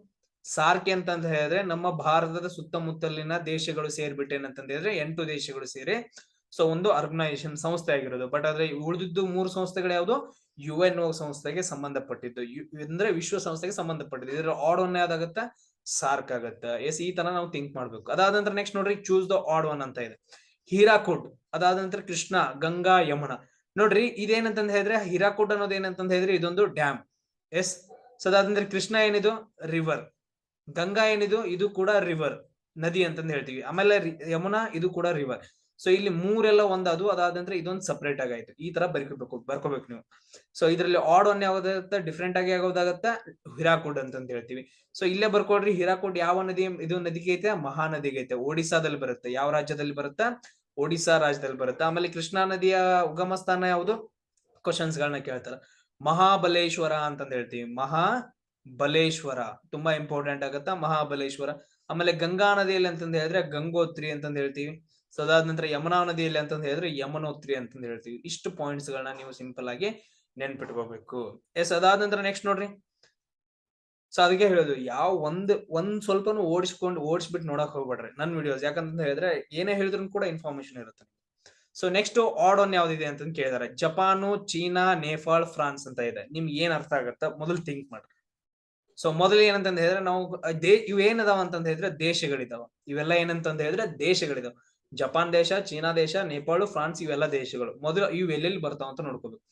ಸಾರ್ಕ್ ಅಂತಂದ ಹೇಳಿದ್ರೆ ನಮ್ಮ ಭಾರತದ ಸುತ್ತಮುತ್ತಲಿನ ದೇಶಗಳು ಸೇರ್ಬಿಟ್ಟು ಏನಂತಂದ ಹೇಳಿದ್ರೆ 8 ದೇಶಗಳು ಸೇರಿ ಸೊ ಒಂದು ಆರ್ಗನೈಸೇಷನ್, ಸಂಸ್ಥೆ ಆಗಿರೋದು. ಬಟ್ ಆದ್ರೆ ಉಳಿದಿದ್ದು 3 ಸಂಸ್ಥೆಗಳು ಯಾವುದು? UNO ಸಂಸ್ಥೆಗೆ ಸಂಬಂಧಪಟ್ಟಿದ್ದು, ಅಂದ್ರೆ ವಿಶ್ವಸಂಸ್ಥೆಗೆ ಸಂಬಂಧಪಟ್ಟಿದ್ದು. ಇದ್ರ ಆಡ್ ಒನ್ ಯಾವ್ದಾಗತ್ತ? ಸಾರ್ಕ್ ಆಗತ್ತ. ಎಸ್, ಈ ತರ ನಾವು ಥಿಂಕ್ ಮಾಡ್ಬೇಕು. ಅದಾದ ನಂತರ ನೆಕ್ಸ್ಟ್ ನೋಡ್ರಿ, ಚೂಸ್ ದ ಆಡ್ ಒನ್ ಅಂತ ಇದೆ. ಹೀರಾಕೂಡ್, ಅದಾದ ನಂತರ ಕೃಷ್ಣ, ಗಂಗಾ, ಯಮುನಾ. ನೋಡ್ರಿ ಇದೇನಂತಂದ ಹೇಳಿದ್ರೆ ಹೀರಾಕೂಡ್ ಅನ್ನೋದು ಏನಂತಂದ ಹೇಳಿದ್ರೆ ಇದೊಂದು ಡ್ಯಾಮ್. ಎಸ್. ಸೊ ಅದಾದಂದ್ರೆ ಕೃಷ್ಣ ಏನಿದು? ರಿವರ್. ಗಂಗಾ ಏನಿದು? ಇದು ಕೂಡ ರಿವರ್, ನದಿ ಅಂತಂದ್ ಹೇಳ್ತೀವಿ. ಆಮೇಲೆ ಯಮುನಾ ಇದು ಕೂಡ ರಿವರ್. ಸೊ ಇಲ್ಲಿ ಮೂರೆಲ್ಲ ಒಂದದು. ಅದಾದ ನಂತರ ಇದೊಂದು ಸಪರೇಟ್ ಆಗಾಯ್ತು. ಈ ತರ ಬರ್ಕೋಬೇಕು ನೀವು. ಸೊ ಇದ್ರಲ್ಲಿ ಆಡ್ ಒನ್ ಯಾವ್ದಾಗತ್ತ? ಡಿಫ್ರೆಂಟ್ ಆಗಿ ಆಗೋದಾಗತ್ತ ಹೀರಾಕೂಡ್ ಅಂತಂತ ಹೇಳ್ತೀವಿ. ಸೊ ಇಲ್ಲೇ ಬರ್ಕೊಡ್ರಿ, ಹೀರಾಕೂಡ್ ಯಾವ ನದಿ? ಇದು ನದಿಗೆ ಐತೆ? ಮಹಾನದಿಗೆ ಐತೆ. ಒಡಿಸ್ಸಾದಲ್ಲಿ ಬರುತ್ತೆ. ಯಾವ ರಾಜ್ಯದಲ್ಲಿ ಬರುತ್ತೆ? ಒಡಿಶಾ ರಾಜ್ಯದಲ್ಲಿ ಬರುತ್ತೆ. ಆಮೇಲೆ ಕೃಷ್ಣಾ ನದಿಯ ಉಗಮ ಸ್ಥಾನ ಯಾವುದು? ಕ್ವಶನ್ಸ್ ಗಳನ್ನ ಕೇಳ್ತಾರ. ಮಹಾಬಲೇಶ್ವರ ಅಂತಂದ್ ಹೇಳ್ತೀವಿ. ಮಹಾಬಲೇಶ್ವರ ತುಂಬಾ ಇಂಪಾರ್ಟೆಂಟ್ ಆಗತ್ತ, ಮಹಾಬಲೇಶ್ವರ. ಆಮೇಲೆ ಗಂಗಾ ನದಿಯಲ್ಲಿ ಅಂತಂದ್ ಹೇಳಿದ್ರೆ ಗಂಗೋತ್ರಿ ಅಂತಂದ್ ಹೇಳ್ತೀವಿ. ಸೊ ಅದಾದ ನಂತರ ಯಮುನಾ ನದಿಯಲ್ಲಿ ಅಂತಂದ್ ಹೇಳಿದ್ರೆ ಯಮನೋತ್ರಿ ಅಂತಂದ್ ಹೇಳ್ತೀವಿ. ಇಷ್ಟು ಪಾಯಿಂಟ್ಸ್ ಗಳನ್ನ ನೀವು ಸಿಂಪಲ್ ಆಗಿ ನೆನ್ಪಿಟ್ಕೋಬೇಕು. ಎಸ್, ಅದಾದ ನಂತರ ನೆಕ್ಸ್ಟ್ ನೋಡ್ರಿ. ಸೊ ಅದಕ್ಕೆ ಹೇಳೋದು, ಯಾವ ಒಂದ್ ಸ್ವಲ್ಪನು ಓಡಿಸ್ಬಿಟ್ಟು ನೋಡಕ್ ಹೋಗ್ಬೇಡ್ರಿ ನನ್ ವಿಡಿಯೋಸ್. ಯಾಕಂತ ಹೇಳಿದ್ರೆ ಏನೇ ಹೇಳಿದ್ರು ಕೂಡ ಇನ್ಫಾರ್ಮೇಶನ್ ಇರುತ್ತೆ. ಸೊ ನೆಕ್ಸ್ಟ್ ಆಡ್ ಒನ್ ಯಾವ್ದಿದೆ ಅಂತ ಕೇಳಿದಾರೆ. ಜಪಾನು, ಚೀನಾ, ನೇಪಾಳ್, ಫ್ರಾನ್ಸ್ ಅಂತ ಇದೆ. ನಿಮ್ಗೆ ಏನ್ ಅರ್ಥ ಆಗತ್ತ ಮೊದಲು ಥಿಂಕ್ ಮಾಡ್ರಿ. ಸೊ ಮೊದಲು ಏನಂತಂದ್ ಹೇಳಿದ್ರೆ ನಾವು ಇವ್ ಏನದಾವ ಅಂತಂದ್ ಹೇಳಿದ್ರೆ ದೇಶಗಳಿದಾವ. ಇವೆಲ್ಲ ಏನಂತಂದ್ ಹೇಳಿದ್ರೆ ದೇಶಗಳಿದಾವ. ಜಪಾನ್ ದೇಶ, ಚೀನಾ ದೇಶ, ನೇಪಾಳ, ಫ್ರಾನ್ಸ್ ಇವೆಲ್ಲ ದೇಶಗಳು. ಮೊದಲು ಇವ್ ಎಲ್ಲೆಲ್ಲಿ ಬರ್ತಾವ ಅಂತ ನೋಡ್ಕೋಬೇಕು.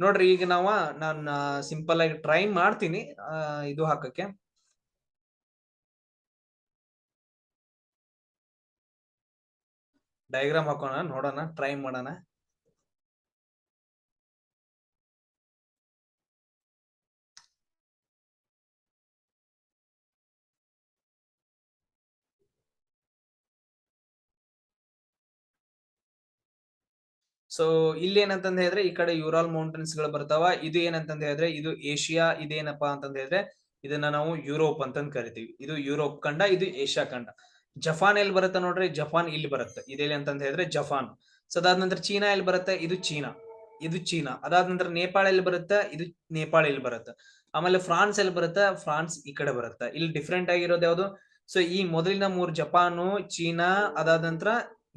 ನೋಡ್ರಿ, ಈಗ ನಾನು ಸಿಂಪಲ್ ಆಗಿ ಟ್ರೈ ಮಾಡ್ತೀನಿ ಇದು ಹಾಕಕ್ಕೆ. ಡಯಾಗ್ರಾಮ್ ಹಾಕೋಣ, ನೋಡೋಣ, ಟ್ರೈ ಮಾಡೋಣ. ಸೊ ಇಲ್ಲಿ ಏನಂತಂದ್ ಹೇಳಿದ್ರೆ ಈ ಕಡೆ ಯೂರಾಲ್ ಮೌಂಟೇನ್ಸ್ ಗಳು ಬರ್ತಾವ. ಇದು ಏನಂತಂದ್ ಹೇಳಿದ್ರೆ ಇದು ಏಷ್ಯಾ. ಇದೇನಪ್ಪಾ ಅಂತಂದ್ ಹೇಳಿದ್ರೆ ಇದನ್ನ ನಾವು ಯುರೋಪ್ ಅಂತಂದ್ ಕರಿತೀವಿ. ಇದು ಯುರೋಪ್ ಖಂಡ, ಇದು ಏಷ್ಯಾ ಖಂಡ. ಜಪಾನ್ ಎಲ್ಲಿ ಬರುತ್ತೆ ನೋಡ್ರಿ? ಜಪಾನ್ ಇಲ್ಲಿ ಬರುತ್ತೆ. ಇದೆಲ್ಲಿ ಅಂತಂದ್ ಹೇಳಿದ್ರೆ ಜಪಾನ್. ಸೊ ಅದಾದ ನಂತರ ಚೀನಾ ಎಲ್ಲಿ ಬರುತ್ತೆ? ಇದು ಚೀನಾ. ಇದು ಚೀನಾ. ಅದಾದ ನಂತರ ನೇಪಾಳ ಎಲ್ಲಿ ಬರುತ್ತೆ? ಇದು ನೇಪಾಳ ಇಲ್ಲಿ ಬರುತ್ತೆ. ಆಮೇಲೆ ಫ್ರಾನ್ಸ್ ಎಲ್ಲಿ ಬರುತ್ತೆ? ಫ್ರಾನ್ಸ್ ಈ ಕಡೆ ಬರುತ್ತೆ. ಇಲ್ಲಿ ಡಿಫ್ರೆಂಟ್ ಆಗಿರೋದು ಯಾವ್ದು? ಸೊ ಈ ಮೊದಲಿನ 3 ಜಪಾನು, ಚೀನಾ, ಅದಾದ ನಂತರ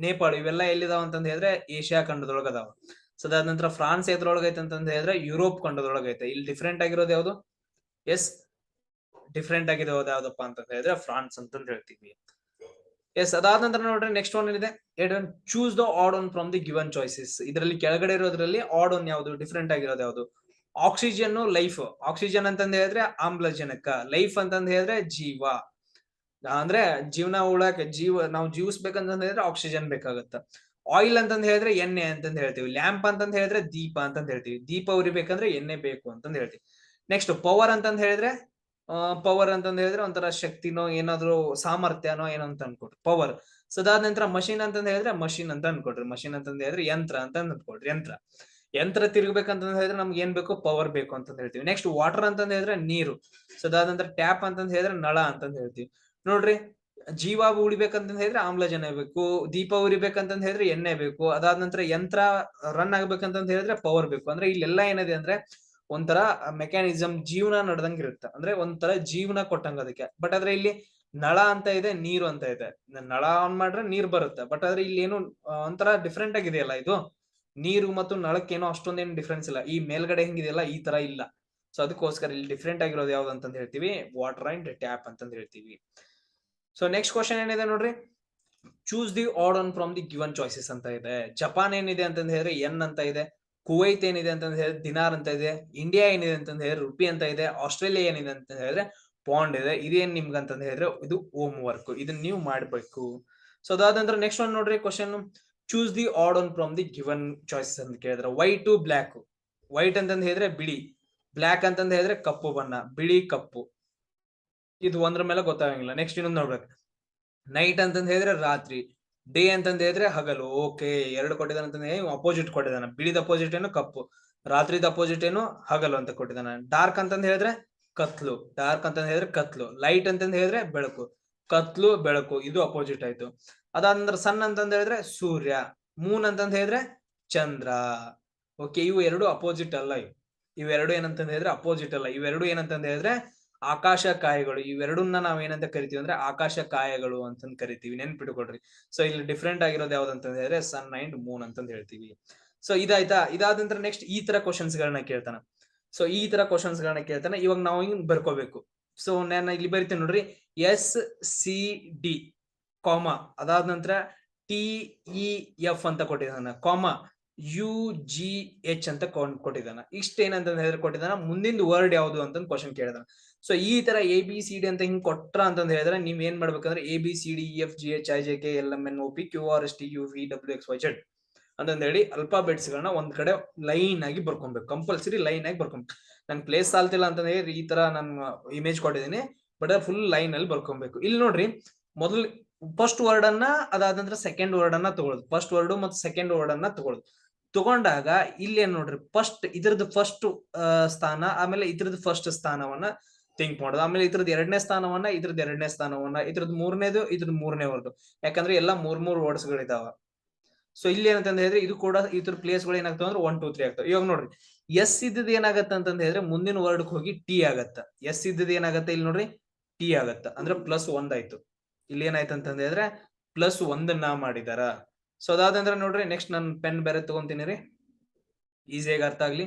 ನೇಪಾಳ ಇವೆಲ್ಲ ಎಲ್ಲಿದಾವ ಅಂತಂದ್ ಹೇಳಿದ್ರೆ ಏಷ್ಯಾ ಖಂಡದೊಳಗ ಅದಾವ. ಸೊ ಅದಾದ ನಂತರ ಫ್ರಾನ್ಸ್ ಎದ್ರೊಳಗೈತೆ ಅಂತಂದ್ ಹೇಳಿದ್ರೆ ಯುರೋಪ್ ಖಂಡದೊಳಗೈತೆ. ಇಲ್ಲಿ ಡಿಫ್ರೆಂಟ್ ಆಗಿರೋದು ಯಾವ್ದು? ಎಸ್, ಡಿಫ್ರೆಂಟ್ ಆಗಿರೋದು ಯಾವ್ದಪ್ಪ ಅಂತಂದ್ ಹೇಳಿದ್ರೆ ಫ್ರಾನ್ಸ್ ಅಂತಂದ್ ಹೇಳ್ತೀವಿ. ಎಸ್, ಅದಾದ ನಂತರ ನೋಡ್ರಿ ನೆಕ್ಸ್ಟ್ ಒನ್ ಏನಿದೆ, choose the odd one from the given choices. ಇದರಲ್ಲಿ ಕೆಳಗಡೆ ಇರೋದ್ರಲ್ಲಿ ಆಡ್ ಒನ್ ಯಾವ್ದು, ಡಿಫ್ರೆಂಟ್ ಆಗಿರೋದು ಯಾವ್ದು? Oxygen, life. ಆಕ್ಸಿಜನ್ ಅಂತಂದ್ ಹೇಳಿದ್ರೆ ಆಮ್ಲಜನಕ, ಲೈಫ್ ಅಂತಂದ್ ಹೇಳಿದ್ರೆ ಜೀವ. ಅಂದ್ರೆ ಜೀವನ ಉಳಕ್ಕೆ ನಾವು ಜೀವಿಸ್ಬೇಕಂತಂದ್ ಹೇಳಿದ್ರೆ ಆಕ್ಸಿಜನ್ ಬೇಕಾಗತ್ತ. ಆಯಿಲ್ ಅಂತಂದ್ ಹೇಳಿದ್ರೆ ಎಣ್ಣೆ ಅಂತಂದ್ ಹೇಳ್ತೀವಿ. ಲ್ಯಾಂಪ್ ಅಂತಂದ್ ಹೇಳಿದ್ರೆ ದೀಪ ಅಂತಂದ್ ಹೇಳ್ತೀವಿ. ದೀಪ ಉರಿಬೇಕಂದ್ರೆ ಎಣ್ಣೆ ಬೇಕು ಅಂತಂದ್ ಹೇಳ್ತೀವಿ. ನೆಕ್ಸ್ಟ್ ಪವರ್ ಅಂತಂದ್ ಹೇಳಿದ್ರೆ ಪವರ್ ಅಂತಂದ್ ಹೇಳಿದ್ರೆ ಒಂಥರ ಶಕ್ತಿನೋ ಏನಾದ್ರು ಸಾಮರ್ಥ್ಯನೋ ಏನೋ ಅಂತ ಅನ್ಕೊಡ್ರಿ, ಪವರ್. ಸೊ ಅದಾದ ನಂತರ ಮಷಿನ್ ಅಂತಂದ್ ಹೇಳಿದ್ರೆ ಮಷಿನ್ ಅಂತ ಅನ್ಕೊಡ್ರಿ. ಮಷಿನ್ ಅಂತಂದ್ ಹೇಳಿದ್ರೆ ಯಂತ್ರ ಅಂತ ಅನ್ಕೊಡ್ರಿ. ಯಂತ್ರ ತಿರುಗಬೇಕಂತಂದ್ ಹೇಳಿದ್ರೆ ನಮ್ಗೆ ಏನ್ ಬೇಕು? ಪವರ್ ಬೇಕು ಅಂತಂದ್ ಹೇಳ್ತೀವಿ. ನೆಕ್ಸ್ಟ್ ವಾಟರ್ ಅಂತಂದ್ ಹೇಳಿದ್ರೆ ನೀರು. ಸೊ ಅದಾದ ನಂತರ ಟ್ಯಾಪ್ ಅಂತಂದ್ ಹೇಳಿದ್ರೆ ನಳ ಅಂತಂದ್ ಹೇಳ್ತೀವಿ. ನೋಡ್ರಿ, ಜೀವ ಉಳಿಬೇಕಂತಂದ್ ಹೇಳಿದ್ರೆ ಆಮ್ಲಜನ ಬೇಕು, ದೀಪ ಉರಿಬೇಕಂತಂದ್ ಹೇಳಿದ್ರೆ ಎಣ್ಣೆ ಬೇಕು, ಅದಾದ ನಂತರ ಯಂತ್ರ ರನ್ ಆಗ್ಬೇಕಂತಂದ್ ಹೇಳಿದ್ರೆ ಪವರ್ ಬೇಕು. ಅಂದ್ರೆ ಇಲ್ಲೆಲ್ಲ ಏನಿದೆ ಅಂದ್ರೆ ಒಂಥರ ಮೆಕ್ಯಾನಿಸಮ್, ಜೀವನ ನಡೆದಂಗ ಇರುತ್ತೆ. ಅಂದ್ರೆ ಒಂಥರ ಜೀವನ ಕೊಟ್ಟಂಗ ಅದಕ್ಕೆ. ಬಟ್ ಆದ್ರೆ ಇಲ್ಲಿ ನಳ ಅಂತ ಇದೆ, ನೀರು ಅಂತ ಇದೆ. ನಳ ಆನ್ ಮಾಡ್ರೆ ನೀರ್ ಬರುತ್ತೆ. ಬಟ್ ಆದ್ರೆ ಇಲ್ಲಿ ಏನು ಒಂಥರ ಡಿಫ್ರೆಂಟ್ ಆಗಿದೆಯಲ್ಲ ಇದು. ನೀರು ಮತ್ತು ನಳಕ್ಕೇನೋ ಅಷ್ಟೊಂದೇನು ಡಿಫ್ರೆನ್ಸ್ ಇಲ್ಲ. ಈ ಮೇಲ್ಗಡೆ ಹೆಂಗಿದೆಯಲ್ಲ ಈ ತರ ಇಲ್ಲ. ಸೊ ಅದಕ್ಕೋಸ್ಕರ ಇಲ್ಲಿ ಡಿಫ್ರೆಂಟ್ ಆಗಿರೋದು ಯಾವ್ದು ಅಂತಂದ್ ಹೇಳ್ತೀವಿ? ವಾಟರ್ ಅಂಡ್ ಟ್ಯಾಪ್ ಅಂತಂದ್ ಹೇಳ್ತೀವಿ. ಸೊ ನೆಕ್ಸ್ಟ್ ಕ್ವಶನ್ ಏನಿದೆ ನೋಡ್ರಿ, choose the odd one from the given choices ಅಂತ ಇದೆ. ಜಪಾನ್ ಏನಿದೆ ಅಂತಂದ್ ಹೇಳಿದ್ರೆ ಎನ್ ಅಂತ ಇದೆ. ಕುವೈತ್ ಏನಿದೆ ಅಂತಂದ್ ಹೇಳಿದ್ರೆ ದಿನಾರ್ ಅಂತ ಇದೆ. ಇಂಡಿಯಾ ಏನಿದೆ ಅಂತಂದ್ ಹೇಳಿದ್ರೆ ರುಪಿ ಅಂತ ಇದೆ. ಆಸ್ಟ್ರೇಲಿಯಾ ಏನಿದೆ ಅಂತ ಹೇಳಿದ್ರೆ ಪಾಂಡ್ ಇದೆ. ಇದೇನ್ ನಿಮ್ಗೆ ಅಂತಂದ್ ಹೇಳಿದ್ರೆ ಇದು ಹೋಮ್ ವರ್ಕ್, ಇದನ್ನ ನೀವು ಮಾಡ್ಬೇಕು. ಸೊ ಅದಾದ ನಂತರ ನೆಕ್ಸ್ಟ್ ಒನ್ ನೋಡ್ರಿ question, choose the odd one from the given choices ಅಂತ ಕೇಳಿದ್ರೆ ವೈಟ್ ಬ್ಲ್ಯಾಕ್. ವೈಟ್ ಅಂತಂದ್ ಹೇಳಿದ್ರೆ ಬಿಳಿ, ಬ್ಲ್ಯಾಕ್ ಅಂತಂದ್ ಹೇಳಿದ್ರೆ ಕಪ್ಪು ಬಣ್ಣ, ಬಿಳಿ ಕಪ್ಪು. ಇದು ಒಂದ್ರ ಮೇಲೆ ಗೊತ್ತಾಗಂಗಿಲ್ಲ. ನೆಕ್ಸ್ಟ್ ಇನ್ನೊಂದು ನೋಡ್ಬೇಕು, ನೈಟ್ ಅಂತಂದ್ ಹೇಳಿದ್ರೆ ರಾತ್ರಿ, ಡೇ ಅಂತಂದ್ ಹೇಳಿದ್ರೆ ಹಗಲು. ಓಕೆ, ಎರಡು ಕೊಟ್ಟಿದ್ದಾನೆ ಅಂತಂದ್ರೆ ಅಪೋಸಿಟ್ ಕೊಟ್ಟಿದ್ದಾನೆ. ಬಿಳಿದ ಅಪೋಸಿಟ್ ಏನು ಕಪ್ಪು, ರಾತ್ರಿದ ಅಪೋಸಿಟ್ ಏನು ಹಗಲು ಅಂತ ಕೊಟ್ಟಿದ್ದಾನೆ. ಡಾರ್ಕ್ ಅಂತಂದ್ ಹೇಳಿದ್ರೆ ಕತ್ಲು, ಡಾರ್ಕ್ ಅಂತಂದ್ ಹೇಳಿದ್ರೆ ಕತ್ಲು. ಲೈಟ್ ಅಂತಂದ್ ಹೇಳಿದ್ರೆ ಬೆಳಕು, ಕತ್ಲು ಬೆಳಕು, ಇದು ಅಪೋಸಿಟ್ ಆಯ್ತು. ಅದಾದ ಸನ್ ಅಂತಂದ್ ಹೇಳಿದ್ರೆ ಸೂರ್ಯ, ಮೂನ್ ಅಂತಂದ್ ಹೇಳಿದ್ರೆ ಚಂದ್ರ. ಓಕೆ, ಇವು ಎರಡು ಅಪೋಸಿಟ್ ಅಲ್ಲ. ಇವೆರಡು ಏನಂತಂದ್ ಹೇಳಿದ್ರೆ ಅಪೋಸಿಟ್ ಅಲ್ಲ. ಇವೆರಡು ಏನಂತಂದ್ ಹೇಳಿದ್ರೆ ಆಕಾಶ ಕಾಯಗಳು. ಇವೆರಡನ್ನ ನಾವ್ ಏನಂತ ಕರಿತೀವಿ ಅಂದ್ರೆ ಆಕಾಶ ಕಾಯಗಳು ಅಂತಂದ್ ಕರಿತೀವಿ. ನೆನ್ಪಿಟ್ಕೊಡ್ರಿ. ಸೊ ಇಲ್ಲಿ ಡಿಫ್ರೆಂಟ್ ಆಗಿರೋದು ಯಾವ್ದು ಅಂತಂದ್ ಹೇಳಿದ್ರೆ ಸನ್ ಅಂಡ್ ಮೂನ್ ಅಂತಂದ್ ಹೇಳ್ತೀವಿ. ಸೊ ಇದಾಯ್ತಾ? ಇದಾದ ನಂತರ ನೆಕ್ಸ್ಟ್ ಈ ತರ ಕ್ವಶನ್ಸ್ ಗಳನ್ನ ಕೇಳ್ತಾನ. ಸೊ ಈ ತರ ಕ್ವಶನ್ಸ್ ಗಳನ್ನ ಕೇಳ್ತಾನೆ. ಇವಾಗ ನಾವು ಹಿಂಗ್ ಬರ್ಕೋಬೇಕು. ಸೊ ನಾನು ಇಲ್ಲಿ ಬರಿತೀನಿ ನೋಡ್ರಿ, SCD ಕಾಮ, ಅದಾದ ನಂತರ TEF ಅಂತ ಕೊಟ್ಟಿದ್ದಾನ, ಕಾಮ UGH ಅಂತ ಕೊಟ್ಟಿದ್ದಾನ. ಇಷ್ಟ ಏನಂತ ಹೇಳಿದ್ರೆ ಕೊಟ್ಟಿದ್ದಾನ. ಮುಂದಿನ ವರ್ಡ್ ಯಾವ್ದು ಅಂತ ಕ್ವಶನ್ ಕೇಳಿದಾನ. ಸೊ ಈ ತರ ABCD ಅಂತ ಹಿಂಗ್ ಕೊಟ್ರ ಅಂತಂದ್ ಹೇಳಿದ್ರೆ ನೀವ್ ಏನ್ ಮಾಡ್ಬೇಕಂದ್ರೆ ABCDEFGHIJKLMNOPQRSTUVWXYZ ಅಂತಂದ್ ಹೇಳಿ ಅಲ್ಫಾಬೆಟ್ಸ್ ಗಳನ್ನ ಒಂದ್ ಕಡೆ ಲೈನ್ ಆಗಿ ಬರ್ಕೊಬೇಕು. ಕಂಪಲ್ಸರಿ ಲೈನ್ ಆಗಿ ಬರ್ಕೊಬೇಕು. ನನ್ ಪ್ಲೇಸ್ ಸಾಲ್ತಿಲ್ಲ ಅಂತ ಹೇಳಿ ಈ ತರ ನಾನು ಇಮೇಜ್ ಕೊಟ್ಟಿದ್ದೀನಿ. ಬಟ್ ಫುಲ್ ಲೈನ್ ಅಲ್ಲಿ ಬರ್ಕೊಬೇಕು. ಇಲ್ಲಿ ನೋಡ್ರಿ, ಮೊದಲು ಫಸ್ಟ್ ವರ್ಡ್ ಅನ್ನ ಅದಾದ ನಂತರ ಸೆಕೆಂಡ್ ವರ್ಡ್ ಅನ್ನ ತಗೊಳ್ಳೋದು, ಫಸ್ಟ್ ವರ್ಡ್ ಮತ್ತು ಸೆಕೆಂಡ್ ವರ್ಡ್ ಅನ್ನ ತಗೊಳ್ಳೋದು. ತಗೊಂಡಾಗ ಇಲ್ಲಿ ಏನ್ ನೋಡ್ರಿ, ಇದ್ರದ್ದು ಫಸ್ಟ್ ಸ್ಥಾನ, ಆಮೇಲೆ ಇದ್ರದ್ದು ಫಸ್ಟ್ ಸ್ಥಾನವನ್ನ ಥಿಂಕ್ ಮಾಡೋದು, ಆಮೇಲೆ ಇದ್ರದ್ದು ಎರಡನೇ ಸ್ಥಾನವನ್ನ, ಇದ್ರದ್ದು ಎರಡನೇ ಸ್ಥಾನವನ್ನ, ಇದ್ರದ್ದು ಮೂರನೇದು, ಇದ್ರದ್ದು ಮೂರನೇ ವರ್ಡ್, ಯಾಕಂದ್ರೆ ಎಲ್ಲ ಮೂರ್ ವರ್ಡ್ಸ್ ಗಳಿದಾವ. ಸೊ ಇಲ್ಲಿ ಏನಂತ ಹೇಳಿದ್ರೆ ಇದು ಕೂಡ ಇದ್ರ ಪ್ಲೇಸ್ ಗಳು ಏನಾಗ್ತಾವ ಅಂದ್ರೆ 1 2 3 ಆಗ್ತಾವ. ಇವಾಗ ನೋಡ್ರಿ, ಎಸ್ ಇದ್ದದ್ ಏನಾಗತ್ತ ಅಂತಂದ ಹೇಳಿದ್ರೆ ಮುಂದಿನ ವರ್ಡ್ ಹೋಗಿ ಟಿ ಆಗತ್ತ. ಎಸ್ ಇದ್ದದ್ ಏನಾಗತ್ತೆ ಇಲ್ಲಿ ನೋಡ್ರಿ, ಟಿ ಆಗತ್ತ, ಅಂದ್ರೆ +1 ಆಯ್ತು. ಇಲ್ಲಿ ಏನಾಯ್ತು ಅಂತಂದ ಹೇಳಿದ್ರೆ +1 ಮಾಡಿದಾರ. ಸೊ ಅದಾದಂದ್ರೆ ನೋಡ್ರಿ, ನೆಕ್ಸ್ಟ್ ನಾನು ಪೆನ್ ಬೇರೆ ತಗೊಂತೀನಿ ರೀ, ಈಸಿಯಾಗಿ ಅರ್ಥ ಆಗ್ಲಿ.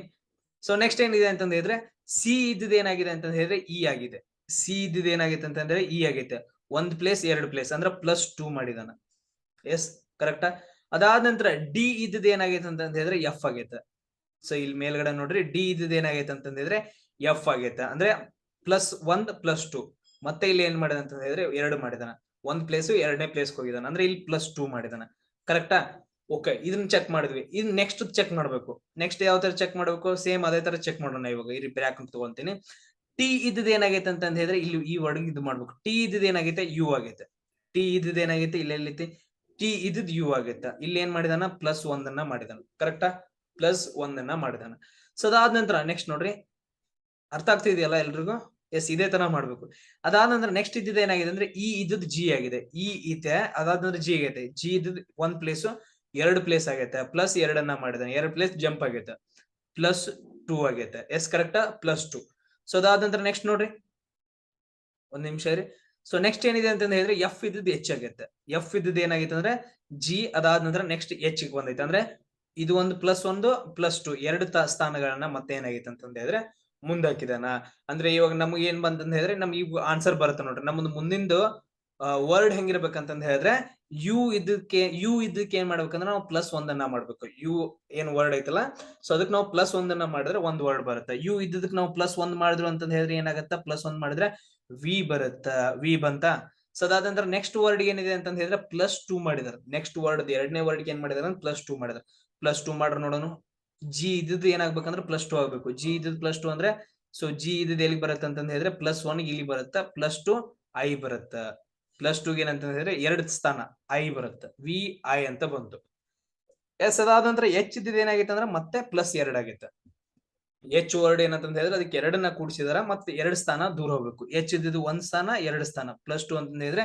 ಸೊ ನೆಕ್ಸ್ಟ್ ಏನಿದೆ ಅಂತಂದ ಹೇಳಿದ್ರೆ ಸಿ ಇದ್ದದ್ ಏನಾಗಿದೆ ಅಂತ ಹೇಳಿದ್ರೆ ಇ ಆಗಿದೆ. ಸಿ ಇದ್ದದ್ ಏನಾಗೈತೆ ಅಂತಂದ್ರೆ ಇ ಆಗೈತೆ. 1 ಪ್ಲೇಸ್ 2 ಪ್ಲೇಸ್ ಅಂದ್ರೆ +2 ಮಾಡಿದಾನ. ಎಸ್ ಕರೆಕ್ಟಾ. ಅದಾದ ನಂತರ ಡಿ ಇದ್ದದ್ ಏನಾಗೈತೆ ಅಂತ ಹೇಳಿದ್ರೆ ಎಫ್ ಆಗೈತೆ. ಸೊ ಇಲ್ಲಿ ಮೇಲ್ಗಡೆ ನೋಡ್ರಿ, ಡಿ ಇದ್ದದ್ ಏನಾಗೈತೆ ಅಂತಂದ್ರೆ ಎಫ್ ಆಗೈತೆ, ಅಂದ್ರೆ +1 +2. ಮತ್ತೆ ಇಲ್ಲಿ ಏನ್ ಮಾಡಿದ ಅಂತ ಹೇಳಿದ್ರೆ 2 ಮಾಡಿದಾನ. 1 ಪ್ಲೇಸ್ 2ನೇ ಪ್ಲೇಸ್ ಹೋಗಿದಾನ, ಅಂದ್ರೆ ಇಲ್ಲಿ +2 ಮಾಡಿದಾನ. ಕರೆಕ್ಟಾ. ಓಕೆ, ಇದನ್ನ ಚೆಕ್ ಮಾಡಿದ್ವಿ. ಇನ್ ನೆಕ್ಸ್ಟ್ ಚೆಕ್ ಮಾಡ್ಬೇಕು. ನೆಕ್ಸ್ಟ್ ಯಾವ ತರ ಚೆಕ್ ಮಾಡ್ಬೇಕು, ಸೇಮ್ ಅದೇ ತರ ಚೆಕ್ ಮಾಡೋಣ. ಇವಾಗ ಈ ಬ್ರ್ಯಾಕ್ ಅಂತ ತಗೊಂತೀನಿ. ಟಿ ಇದ್ದದ್ ಏನಾಗೈತೆ ಅಂತ ಹೇಳಿದ್ರೆ ಇಲ್ಲಿ ಈ ವರ್ಡ್ ಇದು ಮಾಡ್ಬೇಕು. ಟಿ ಇದ್ದದ್ ಏನಾಗೈತೆ ಯು ಆಗೈತೆ. ಟಿ ಇದ್ದದ್ ಏನಾಗೈತೆ ಇಲ್ಲಿ ಎಲ್ಲೈತಿ, ಟಿ ಇದ್ದದ್ ಯು ಆಗೈತೆ. ಇಲ್ಲಿ ಏನ್ ಮಾಡಿದಾನ +1 ಮಾಡಿದಾನ. ಕರೆಕ್ಟಾ, +1 ಮಾಡಿದಾನ. ಸೊ ಅದಾದ ನಂತರ ನೆಕ್ಸ್ಟ್ ನೋಡ್ರಿ, ಅರ್ಥ ಆಗ್ತಿದೆಯಲ್ಲ ಎಲ್ರಿಗೂ. ಎಸ್, ಇದೇ ತರ ಮಾಡ್ಬೇಕು. ಅದಾದ ನಂತರ ನೆಕ್ಸ್ಟ್ ಇದ್ದಿದ್ದು ಏನಾಗಿದೆ ಅಂದ್ರೆ ಇ ಇದ್ದದ್ ಜಿ ಆಗಿದೆ. ಇ ಇದೆ, ಅದಾದ ನಂತರ ಜಿ ಆಗೈತೆ. ಜಿ ಇದ್ದದ್ 1 ಪ್ಲೇಸ್ 2 ಪ್ಲೇಸ್ ಆಗೈತೆ, +2 ಮಾಡಿದಾನೆ. 2 ಪ್ಲೇಸ್ ಜಂಪ್ ಆಗೈತೆ, +2 ಆಗೈತೆ. ಎಸ್ ಕರೆಕ್ಟಾ, +2. ಸೊ ಅದಾದ ನಂತರ ನೆಕ್ಸ್ಟ್ ನೋಡ್ರಿ, ಒಂದ್ ನಿಮಿಷ ರೀ. ಸೊ ನೆಕ್ಸ್ಟ್ ಏನಿದೆ ಅಂತ ಹೇಳಿದ್ರೆ ಎಫ್ ಇದ್ದದ್ ಎಚ್ ಆಗೈತೆ. ಎಫ್ ಇದ್ದದ್ ಏನಾಗೈತೆ ಅಂದ್ರೆ ಜಿ, ಅದಾದ ನಂತರ ನೆಕ್ಸ್ಟ್ ಎಚ್ ಬಂದೈತೆ. ಅಂದ್ರೆ ಇದು ಒಂದು +1 +2 2 ಸ್ಥಾನಗಳನ್ನ ಮತ್ತೆ ಏನಾಗೈತೆ ಅಂತ ಹೇಳಿದ್ರೆ ಮುಂದಾಕಿದಾನ. ಅಂದ್ರೆ ಇವಾಗ ನಮ್ಗೆ ಏನ್ ಬಂತಂತ ಹೇಳಿದ್ರೆ ನಮ್ಗೆ ಈಗ ಆನ್ಸರ್ ಬರುತ್ತೆ ನೋಡ್ರಿ. ನಮ್ದು ಮುಂದಿಂದು ವರ್ಡ್ ಹೆಂಗಿರ್ಬೇಕಂತಂದ ಹೇಳಿದ್ರೆ ಯು ಇದ್ದಕ್ಕೆ ಏನ್ ಮಾಡ್ಬೇಕಂದ್ರೆ ನಾವು +1 ಮಾಡ್ಬೇಕು. ಯು ಏನ್ ವರ್ಡ್ ಐತಲ್ಲ, ಸೊ ಅದಕ್ಕೆ ನಾವು +1 ಮಾಡಿದ್ರೆ ಒಂದ್ ವರ್ಡ್ ಬರುತ್ತೆ. ಯು ಇದ್ದಕ್ಕೆ ನಾವು +1 ಮಾಡಿದ್ರು ಅಂತ ಹೇಳಿದ್ರೆ ಏನಾಗತ್ತ, +1 ಮಾಡಿದ್ರೆ ವಿ ಬರುತ್ತ. ವಿ ಬಂತ. ಸೊ ಅದಾದಂದ್ರೆ ನೆಕ್ಸ್ಟ್ ವರ್ಡ್ ಏನಿದೆ ಅಂತ ಹೇಳಿದ್ರೆ +2 ಮಾಡಿದಾರೆ. ನೆಕ್ಸ್ಟ್ ವರ್ಡ್ ಎರಡನೇ ವರ್ಡ್ ಏನ್ ಮಾಡಿದಾರೆ, +2 ಮಾಡಿದಾರೆ. +2 ಮಾಡ್ರ ನೋಡೋಣ. ಜಿ ಇದ್ದದ್ದು ಏನಾಗ್ಬೇಕಂದ್ರೆ +2 ಆಗ್ಬೇಕು. ಜಿ ಇದ್ದದ್ +2 ಅಂದ್ರೆ, ಸೊ ಜಿ ಇದ್ದದ್ ಎಲ್ಲಿಗೆ ಬರುತ್ತೆ ಅಂತ ಹೇಳಿದ್ರೆ +1 ಇಲ್ಲಿ ಬರುತ್ತ, +2 ಐ ಬರುತ್ತ. +2 ಏನಂತ ಹೇಳಿದ್ರೆ 2 ಸ್ಥಾನ ಐ ಬರುತ್ತೆ, ವಿ ಐ ಅಂತ ಬಂತು. ಎಸ್, ಅದಾದ ನಂತರ ಎಚ್ ಇದ್ದದ್ ಏನಾಗೈತೆ ಅಂದ್ರೆ ಮತ್ತೆ +2 ಆಗೈತೆ. ಎಚ್ ವರ್ಡ್ ಏನಂತ ಹೇಳಿದ್ರೆ ಅದಕ್ಕೆ 2ನ್ನ ಕೂಡಿಸಿದಾರ, ಮತ್ತೆ 2 ಸ್ಥಾನ ದೂರ ಹೋಗ್ಬೇಕು. ಎಚ್ ಇದ್ದದ್ದು 1 ಸ್ಥಾನ 2 ಸ್ಥಾನ, +2 ಅಂತ ಹೇಳಿದ್ರೆ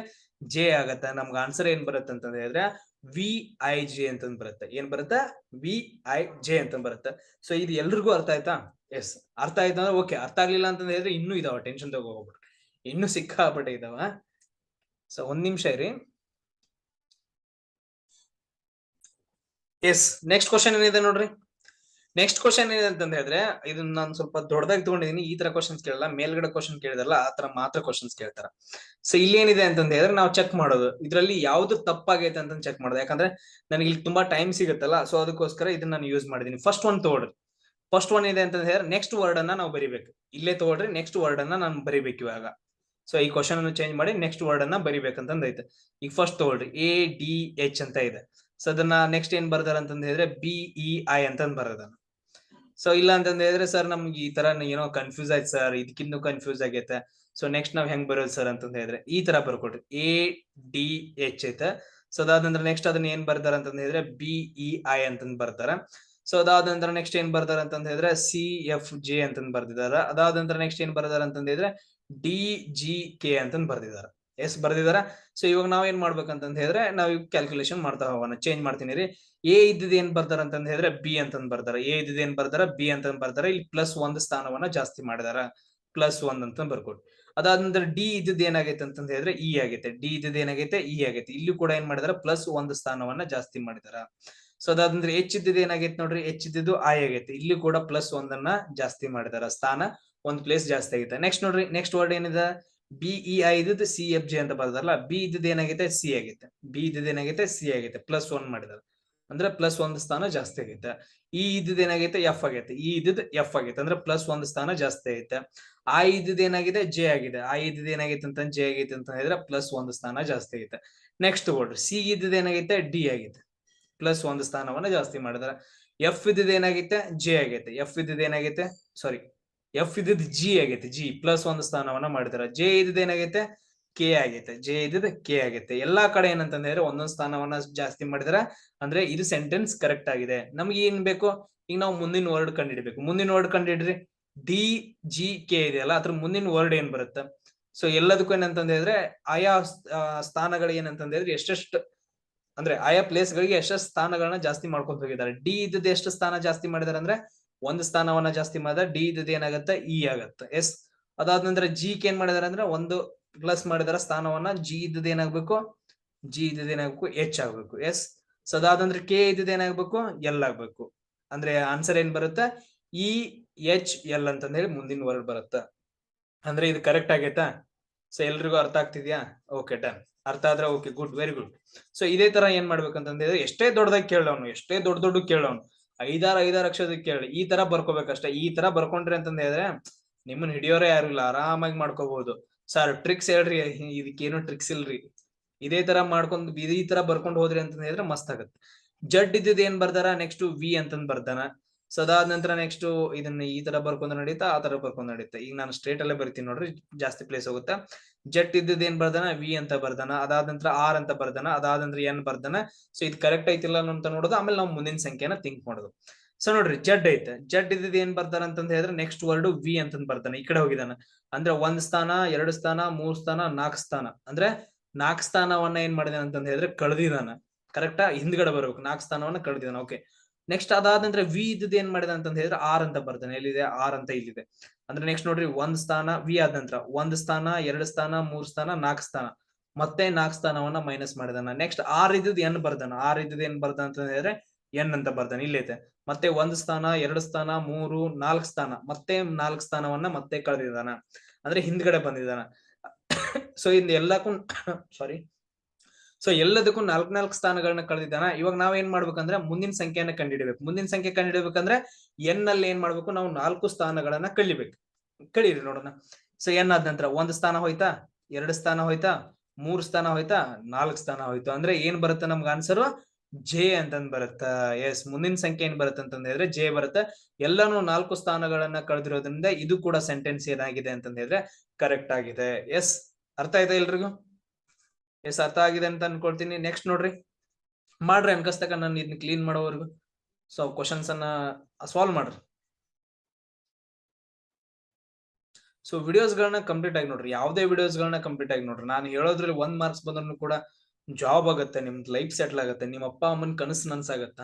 ಜೆ ಆಗತ್ತ. ನಮ್ಗೆ ಆನ್ಸರ್ ಏನ್ ಬರುತ್ತೆ ಅಂತ ಹೇಳಿದ್ರೆ ವಿ ಐ ಜೆ ಅಂತ ಬರುತ್ತೆ. ಏನ್ ಬರುತ್ತೆ, ವಿ ಐ ಜೆ ಅಂತ ಬರುತ್ತೆ. ಸೊ ಇದು ಎಲ್ರಿಗೂ ಅರ್ಥ ಆಯ್ತಾ. ಎಸ್, ಅರ್ಥ ಆಯ್ತು ಅಂದ್ರೆ ಓಕೆ. ಅರ್ಥ ಆಗ್ಲಿಲ್ಲ ಅಂತ ಹೇಳಿದ್ರೆ ಇನ್ನೂ ಇದಾವ, ಟೆನ್ಷನ್ ತಗೋಗ್ಬಿಡ್ರಿ, ಇನ್ನೂ ಸಿಕ್ಕಾಪಟ್ಟೆ ಇದಾವ. ಸೊ ಒಂದ್ ನಿಮಿಷ ಇರಿ. ಎಸ್, ನೆಕ್ಸ್ಟ್ ಕ್ವಶನ್ ಏನಿದೆ ನೋಡ್ರಿ. ನೆಕ್ಸ್ಟ್ ಕ್ವಶನ್ ಏನಿದೆ ಅಂತ ಹೇಳಿದ್ರೆ ಇದನ್ನ ನಾನು ಸ್ವಲ್ಪ ದೊಡ್ಡದಾಗಿ ತಗೊಂಡಿದೀನಿ. ಈ ತರ ಕ್ವಶನ್ಸ್ ಕೇಳಲ್ಲ, ಮೇಲ್ಗಡೆ ಕ್ವಶನ್ ಕೇಳಿದಲ್ಲ ಆ ತರ ಮಾತ್ರ ಕ್ವಶನ್ಸ್ ಕೇಳ್ತಾರ. ಸೊ ಇಲ್ಲಿ ಏನಿದೆ ಅಂತ ಹೇಳಿದ್ರೆ ನಾವು ಚೆಕ್ ಮಾಡೋದು, ಇದ್ರಲ್ಲಿ ಯಾವ್ದು ತಪ್ಪಾಗೈತೆ ಅಂತ ಚೆಕ್ ಮಾಡೋದು. ಯಾಕಂದ್ರೆ ನನಗೆ ಇಲ್ಲಿ ತುಂಬಾ ಟೈಮ್ ಸಿಗುತ್ತಲ್ಲ, ಸೊ ಅದಕ್ಕೋಸ್ಕರ ಇದನ್ನ ನಾನು ಯೂಸ್ ಮಾಡಿದೀನಿ. ಫಸ್ಟ್ ಒನ್ ತಗೊಳ್ರಿ. ಫಸ್ಟ್ ಒನ್ ಇದೆ ಅಂತ ಹೇಳಿದ್ರೆ ನೆಕ್ಸ್ಟ್ ವರ್ಡ್ ಅನ್ನ ನಾವು ಬರಿಬೇಕು. ಇಲ್ಲೇ ತಗೊಳ್ರಿ, ನೆಕ್ಸ್ಟ್ ವರ್ಡ್ ಅನ್ನ ನಾನು ಬರಿಬೇಕು ಇವಾಗ. ಸೊ ಈ ಕ್ವಶನ್ ಅನ್ನು ಚೇಂಜ್ ಮಾಡಿ ನೆಕ್ಸ್ಟ್ ವರ್ಡ್ ಅನ್ನ ಬರಿಬೇಕಂತಂದ ಐತೆ. ಈಗ ಫಸ್ಟ್ ತಗೊಳ್ರಿ, ADH ಅಂತ ಇದೆ. ಸೊ ಅದನ್ನ ನೆಕ್ಸ್ಟ್ ಏನ್ ಬರ್ದಾರ ಅಂತಂದ ಹೇಳಿದ್ರೆ BEI ಅಂತಂದ್ ಬರ್ದಾನ. ಸೊ ಇಲ್ಲ ಅಂತಂದ ಹೇಳಿದ್ರೆ ಸರ್ ನಮ್ಗೆ ಈ ತರ ಏನೋ ಕನ್ಫ್ಯೂಸ್ ಆಯ್ತು ಸರ್, ಇದಕ್ಕಿಂತ ಕನ್ಫ್ಯೂಸ್ ಆಗೈತೆ. ಸೊ ನೆಕ್ಸ್ಟ್ ನಾವ್ ಹೆಂಗ್ ಬರೋದು ಸರ್ ಅಂತಂದ ಹೇಳಿದ್ರೆ ಈ ತರ ಬರ್ಕೊಡ್ರಿ, ADH ಐತೆ. ಸೊ ಅದಾದ ನಂತರ ನೆಕ್ಸ್ಟ್ ಅದನ್ನ ಏನ್ ಬರ್ತಾರ ಅಂತಂದ ಹೇಳಿದ್ರೆ BEI ಅಂತಂದ್ ಬರ್ತಾರ. ಸೊ ಅದಾದ ನಂತರ ನೆಕ್ಸ್ಟ್ ಏನ್ ಬರ್ತಾರ ಅಂತಂದ ಹೇಳಿದ್ರೆ CFJ ಅಂತಂದ್ ಬರ್ದಿದಾರ. ಅದಾದ ನಂತರ ನೆಕ್ಸ್ಟ್ ಏನ್ ಬರ್ದಾರ ಅಂತಂದ ಹೇಳಿದ್ರೆ DGK ಅಂತಂದ್ ಬರ್ದಿದಾರ. ಎಸ್ ಬರ್ದಿದಾರ. ಸೊ ಇವಾಗ ನಾವ್ ಏನ್ ಮಾಡ್ಬೇಕಂತಂದ ಹೇಳಿದ್ರೆ ನಾವ್ ಕ್ಯಾಲ್ಕುಲೇಷನ್ ಮಾಡ್ತಾ ಹೋಗೋಣ. ಚೇಂಜ್ ಮಾಡ್ತೀನಿ ರೀ. ಎ ಇದ್ದದ್ ಏನ್ ಬರ್ತಾರ ಅಂತಂದ ಹೇಳಿದ್ರೆ ಬಿ ಅಂತಂದ್ ಬರ್ತಾರ. ಎ ಇದ್ದದ್ ಏನ್ ಬರ್ತಾರ ಬಿ ಅಂತಂದ್ ಬರ್ತಾರ. ಇಲ್ಲಿ +1 ಸ್ಥಾನವನ್ನ ಜಾಸ್ತಿ ಮಾಡಿದಾರ, +1 ಅಂತ ಬರ್ಕೊಡಿ. ಅದಾದ ನಂತರ ಡಿ ಇದ್ದದ್ ಏನಾಗೈತೆ ಅಂತಂದ ಹೇಳಿದ್ರೆ ಇ ಆಗೈತೆ. ಡಿ ಇದ್ದದ್ ಏನಾಗೈತೆ ಇ ಆಗೈತೆ. ಇಲ್ಲಿ ಕೂಡ ಏನ್ ಮಾಡಿದಾರ +1 ಸ್ಥಾನವನ್ನ ಜಾಸ್ತಿ ಮಾಡಿದಾರ. ಸೊ ಅದಾದ್ರೆ ಎಚ್ ಇದ್ದದ್ ಏನಾಗೈತೆ ನೋಡ್ರಿ, ಎಚ್ ಇದ್ದದ್ದು ಐ ಆಗೈತೆ. ಇಲ್ಲಿ ಕೂಡ +1 ಜಾಸ್ತಿ ಮಾಡಿದಾರ, ಸ್ಥಾನ 1 ಪ್ಲೇಸ್ ಜಾಸ್ತಿ ಆಗೈತೆ. ನೆಕ್ಸ್ಟ್ ನೋಡ್ರಿ, ನೆಕ್ಸ್ಟ್ ವರ್ಡ್ ಏನಿದೆ BEI ಇದ್ದದ್ದು CFJ ಅಂತ ಬರ್ದಾರಲ್ಲ, ಬಿ ಇದ್ದದ್ ಏನಾಗೈತೆ ಸಿ ಆಗೈತೆ. ಬಿ ಇದ್ದದ್ ಏನಾಗೈತೆ ಸಿ ಆಗೈತೆ, +1 ಮಾಡಿದಾರ, ಅಂದ್ರೆ +1 ಸ್ಥಾನ ಜಾಸ್ತಿ ಆಗೈತೆ. ಇ ಇದ್ದದ್ ಏನಾಗೈತೆ ಎಫ್ ಆಗೈತೆ. ಇ ಇದ್ದದ್ ಎಫ್ ಆಗೈತೆ, ಅಂದ್ರೆ +1 ಸ್ಥಾನ ಜಾಸ್ತಿ ಆಗೈತೆ. ಐ ಇದ್ದದ್ ಏನಾಗಿದೆ ಜೆ ಆಗಿದೆ. ಐ ಇದ್ದದ್ ಏನಾಗೈತೆ ಅಂತ ಜೆ ಆಗೈತೆ ಅಂತ ಹೇಳಿದ್ರೆ +1 ಸ್ಥಾನ ಜಾಸ್ತಿ ಆಗೈತೆ. ನೆಕ್ಸ್ಟ್ ತಗೊಳ್ರಿ, ಸಿ ಇದ್ದದ್ ಏನಾಗೈತೆ ಡಿ ಆಗೈತೆ, +1 ಸ್ಥಾನವನ್ನ ಜಾಸ್ತಿ ಮಾಡಿದಾರ. ಎಫ್ ಇದ್ದದ್ ಏನಾಗೈತೆ ಜೆ ಆಗೈತೆ. ಎಫ್ ಇದ್ದದ್ ಏನಾಗೈತೆ ಸಾರಿ ಎಫ್ ಇದ್ದದ್ ಜಿ ಆಗೈತೆ. ಜಿ +1 ಸ್ಥಾನವನ್ನ ಮಾಡಿದಾರ. ಜೆ ಇದ್ದದ್ ಏನಾಗೈತೆ ಕೆ ಆಗೈತೆ, ಜೆ ಇದ್ದಿದ್ದು ಕೆ ಆಗೈತೆ. ಎಲ್ಲಾ ಕಡೆ ಏನಂತಂದ್ರೆ ಒಂದೊಂದ್ ಸ್ಥಾನವನ್ನ ಜಾಸ್ತಿ ಮಾಡಿದ್ರ ಅಂದ್ರೆ ಇದು ಸೆಂಟೆನ್ಸ್ ಕರೆಕ್ಟ್ ಆಗಿದೆ. ನಮ್ಗೆ ಏನ್ ಬೇಕು, ಈಗ ನಾವು ಮುಂದಿನ ವರ್ಡ್ ಕಂಡಿಡ್ಬೇಕು. ಮುಂದಿನ ವರ್ಡ್ ಕಂಡಿಡ್ರಿ, ಡಿ ಜಿ ಕೆ ಇದೆಯಲ್ಲ, ಅದ್ರ ಮುಂದಿನ ವರ್ಡ್ ಏನ್ ಬರುತ್ತೆ? ಸೊ ಎಲ್ಲದಕ್ಕೂ ಏನಂತಂದ್ರೆ ಆಯಾ ಸ್ಥಾನಗಳಿಗೆ ಏನಂತಂದ್ರೆ ಎಷ್ಟೆಷ್ಟು ಅಂದ್ರೆ ಆಯಾ ಪ್ಲೇಸ್ ಗಳಿಗೆ ಎಷ್ಟೆಷ್ಟು ಸ್ಥಾನಗಳನ್ನ ಜಾಸ್ತಿ ಮಾಡ್ಕೊಂತ ಹೋಗಿದ್ದಾರೆ. ಡಿ ಇದ್ದದ್ದು ಎಷ್ಟು ಸ್ಥಾನ ಜಾಸ್ತಿ ಮಾಡಿದಾರೆ ಅಂದ್ರೆ ಒಂದು ಸ್ಥಾನವನ್ನ ಜಾಸ್ತಿ ಮಾಡಿದ್ರೆ ಡಿ ಇದ್ದದ್ದು ಏನಾಗುತ್ತೆ, ಇ ಆಗತ್ತೆ. ಎಸ್. ಅದಾದ ನಂತರ ಜಿ ಕೆ ಏನ್ ಮಾಡಿದಾರೆ ಅಂದ್ರೆ ಒಂದು ಪ್ಲಸ್ ಮಾಡಿದಾರೆ ಸ್ಥಾನವನ್ನ, ಜಿ ಇದ್ದದ್ದು ಏನಾಗ್ಬೇಕು, ಜಿ ಇದ್ದದ್ದು ಏನಾಗ್ಬೇಕು, ಎಚ್ ಆಗ್ಬೇಕು. ಎಸ್. ಸೊ ಅದಾದಂದ್ರೆ ಕೆ ಇದ್ದದ್ದು ಏನಾಗ್ಬೇಕು, ಎಲ್ ಆಗ್ಬೇಕು. ಅಂದ್ರೆ ಆನ್ಸರ್ ಏನ್ ಬರುತ್ತೆ, ಇ ಎಚ್ ಎಲ್ ಅಂತ ಹೇಳಿ ಮುಂದಿನ ವರ್ಡ್ ಬರುತ್ತೆ. ಅಂದ್ರೆ ಇದು ಕರೆಕ್ಟ್ ಆಗೈತಾ? ಸೊ ಎಲ್ರಿಗೂ ಅರ್ಥ ಆಗ್ತಿದ್ಯಾ? Okay, done. ಅರ್ಥ ಆದ್ರೆ okay, good, very good. So ಇದೇ ತರ ಏನ್ ಮಾಡ್ಬೇಕಂತಂದ್ರೆ ಎಷ್ಟೇ ದೊಡ್ಡದಾಗಿ ಕೇಳೋನು, ಎಷ್ಟೇ ದೊಡ್ಡ ಕೇಳೋನು, ಐದಾರು ಅಕ್ಷರದಾಗ ಕೇಳಿ, ಈ ತರ ಬರ್ಕೋಬೇಕಷ್ಟೇ. ಈ ತರ ಬರ್ಕೊಂಡ್ರಿ ಅಂತಂದ ಹೇಳಿದ್ರೆ ನಿಮ್ಮನ್ನ ಹಿಡಿಯೋರೇ ಯಾರು ಇಲ್ಲ, ಆರಾಮಾಗಿ ಮಾಡ್ಕೋಬಹುದು. ಸರ್ ಟ್ರಿಕ್ಸ್ ಹೇಳ್ರಿ, ಇದಕ್ಕೇನು ಟ್ರಿಕ್ಸ್ ಇಲ್ರಿ. ಇದೇ ತರ ಮಾಡ್ಕೊಂಡ್ ಈ ತರ ಬರ್ಕೊಂಡ್ ಹೋದ್ರಿ ಅಂತಂದ ಹೇಳಿದ್ರೆ ಮಸ್ತ್ ಆಗತ್ತೆ. ಜಡ್ ಇದ್ದಿದ್ ಏನ್ ಬರ್ದಾರ, ನೆಕ್ಸ್ಟ್ ವಿ ಅಂತಂದ್ ಬರ್ದಾನ. ಸೊ ಅದಾದ ನಂತರ ನೆಕ್ಸ್ಟ್ ಇದನ್ನ ಈ ತರ ಬರ್ಕೊಂಡ್ ನಡೀತಾ, ಆ ತರ ಬರ್ಕೊಂಡ್ ನಡೀತಾ. ಈಗ ನಾನು ಸ್ಟ್ರೇಟ್ ಅಲ್ಲೇ ಬರ್ತೀನಿ ನೋಡ್ರಿ, ಜಾಸ್ತಿ ಪ್ಲೇಸ್ ಹೋಗುತ್ತೆ. ಜಟ್ ಇದ್ದದ್ ಏನ್ ಬರ್ದಾನ, ವಿ ಅಂತ ಬರ್ದಾನ. ಅದಾದ ನಂತರ ಆರ್ ಅಂತ ಬರ್ದಾನ. ಅದಾದ ನಂತರ ಎನ್ ಬರ್ದಾನ. ಸೊ ಇದು ಕರೆಕ್ಟ್ ಐತಿಲ್ಲ ಅಂತ ನೋಡೋದು, ಆಮೇಲೆ ನಾವು ಮುಂದಿನ ಸಂಖ್ಯೆನ ಥಿಂಕ್ ಮಾಡೋದು. ಸೊ ನೋಡ್ರಿ, ಜಡ್ ಐತೆ. ಜಡ್ ಇದ್ದದ್ ಏನ್ ಬರ್ತಾರ ಅಂತಂದ ಹೇಳಿದ್ರೆ ನೆಕ್ಸ್ಟ್ ವರ್ಡ್ ವಿ ಅಂತಂದ್ ಬರ್ತಾನೆ. ಈ ಕಡೆ ಹೋಗಿದಾನ ಅಂದ್ರೆ 1 ಸ್ಥಾನ, 2 ಸ್ಥಾನ, 3 ಸ್ಥಾನ, 4 ಸ್ಥಾನ. ಅಂದ್ರೆ 4 ಸ್ಥಾನವನ್ನ ಏನ್ ಮಾಡಿದಾನ ಅಂತಂದ ಹೇಳಿದ್ರೆ ಕಳೆದಿದಾನ. ಕರೆಕ್ಟಾ? ಹಿಂದ್ಗಡೆ ಬರ್ಬೇಕು, 4 ಸ್ಥಾನವನ್ನ ಕಳೆದಿದಾನ. ಓಕೆ. ನೆಕ್ಸ್ಟ್ ಅದಾದ ನಂತರ ವಿ ಇದ್ದದ್ದು ಏನ್ ಮಾಡಿದ ಅಂತ ಹೇಳಿದ್ರೆ ಆರ್ ಅಂತ ಬರ್ತಾನೆ. ಎಲ್ಲಿದೆ? ಆರ್ ಅಂತ ಇಲ್ಲಿದೆ. ಅಂದ್ರೆ ನೆಕ್ಸ್ಟ್ ನೋಡ್ರಿ, 1 ಸ್ಥಾನ, ವಿ ಆದ ನಂತರ 1 ಸ್ಥಾನ, 2 ಸ್ಥಾನ, 3 ಸ್ಥಾನ, 4 ಸ್ಥಾನ. ಮತ್ತೆ 4 ಸ್ಥಾನವನ್ನ ಮೈನಸ್ ಮಾಡಿದಾನ. ನೆಕ್ಸ್ಟ್ ಆರ್ ಇದ್ದದ್ದು ಎನ್ ಬರ್ದಾನ. ಆರ್ ಇದ್ದದ್ದು ಏನ್ ಬರ್ದ ಅಂತ ಹೇಳಿದ್ರೆ ಎನ್ ಅಂತ ಬರ್ದಾನೆ. ಇಲ್ಲೈತೆ. ಮತ್ತೆ 1 ಸ್ಥಾನ, 2 ಸ್ಥಾನ, 3, 4 ಸ್ಥಾನ. ಮತ್ತೆ 4 ಸ್ಥಾನವನ್ನ ಮತ್ತೆ ಕಳೆದಿದಾನ. ಅಂದ್ರೆ ಹಿಂದ್ಗಡೆ ಬಂದಿದಾನ. ಸೊ ಇಂದ ಎಲ್ಲಕ್ಕೂ ಸಾರಿ ಸೊ ಎಲ್ಲದಕ್ಕೂ 4 ಸ್ಥಾನಗಳನ್ನ ಕಳೆದಿದ್ದಾನ. ಇವಾಗ ನಾವ್ ಏನ್ ಮಾಡ್ಬೇಕಂದ್ರೆ ಮುಂದಿನ ಸಂಖ್ಯೆಯನ್ನ ಕಂಡುಹಿಡಬೇಕು. ಮುಂದಿನ ಸಂಖ್ಯೆ ಕಂಡುಹಿಡಬೇಕಂದ್ರೆ ಎನ್ ಅಲ್ಲಿ ಏನ್ ಮಾಡ್ಬೇಕು, ನಾವು 4 ಸ್ಥಾನಗಳನ್ನ ಕಳಿಬೇಕು. ಕಳೀರಿ ನೋಡೋಣ. ಸೊ ಎನ್ ಆದ ನಂತರ 1 ಸ್ಥಾನ ಹೋಯ್ತಾ, 2 ಸ್ಥಾನ ಹೋಯ್ತಾ, 3 ಸ್ಥಾನ ಹೋಯ್ತಾ, 4 ಸ್ಥಾನ ಹೋಯ್ತು. ಅಂದ್ರೆ ಏನ್ ಬರುತ್ತೆ ನಮ್ಗೆ ಆನ್ಸರ್? ಜೆ ಅಂತಂದ್ ಬರುತ್ತ. ಎಸ್. ಮುಂದಿನ ಸಂಖ್ಯೆ ಏನ್ ಬರುತ್ತೆ ಅಂತಂದ ಹೇಳಿದ್ರೆ ಜೆ ಬರುತ್ತೆ. ಎಲ್ಲಾನು 4 ಸ್ಥಾನಗಳನ್ನ ಕಳೆದಿರೋದ್ರಿಂದ ಇದು ಕೂಡ ಸೆಂಟೆನ್ಸ್ ಏನಾಗಿದೆ ಅಂತಂದ ಹೇಳಿದ್ರೆ ಕರೆಕ್ಟ್ ಆಗಿದೆ. ಎಸ್. ಅರ್ಥ ಆಯ್ತಾ ಎಲ್ರಿಗೂ? ಎಸ್, ಅರ್ಥ ಆಗಿದೆ ಅಂತ ಅನ್ಕೊಳ್ತೀನಿ. ನೆಕ್ಸ್ಟ್ ನೋಡ್ರಿ, ಮಾಡ್ರಿ ಅನ್ಕಸ್ತಕ ನಾನು ಇದನ್ನ ಕ್ಲೀನ್ ಮಾಡೋವರೆಗೂ. ಸೊ ಕ್ವಶನ್ಸ್ ಅನ್ನ ಸಾಲ್ವ್ ಮಾಡ್ರಿ. ಸೊ ವಿಡಿಯೋಸ್ ಗಳನ್ನ ಕಂಪ್ಲೀಟ್ ಆಗಿ ನೋಡ್ರಿ, ಯಾವುದೇ ವಿಡಿಯೋಸ್ ಗಳನ್ನ ಕಂಪ್ಲೀಟ್ ಆಗಿ ನೋಡ್ರಿ. ನಾನು ಹೇಳೋದ್ರಲ್ಲಿ 1 ಮಾರ್ಕ್ಸ್ ಬಂದ್ರು ಕೂಡ ಜಾಬ್ ಆಗುತ್ತೆ, ನಿಮ್ದು ಲೈಫ್ ಸೆಟ್ಲ್ ಆಗುತ್ತೆ, ನಿಮ್ಮ ಅಪ್ಪ ಅಮ್ಮನ ಕನಸು ನನ್ಸಾಗತ್ತ.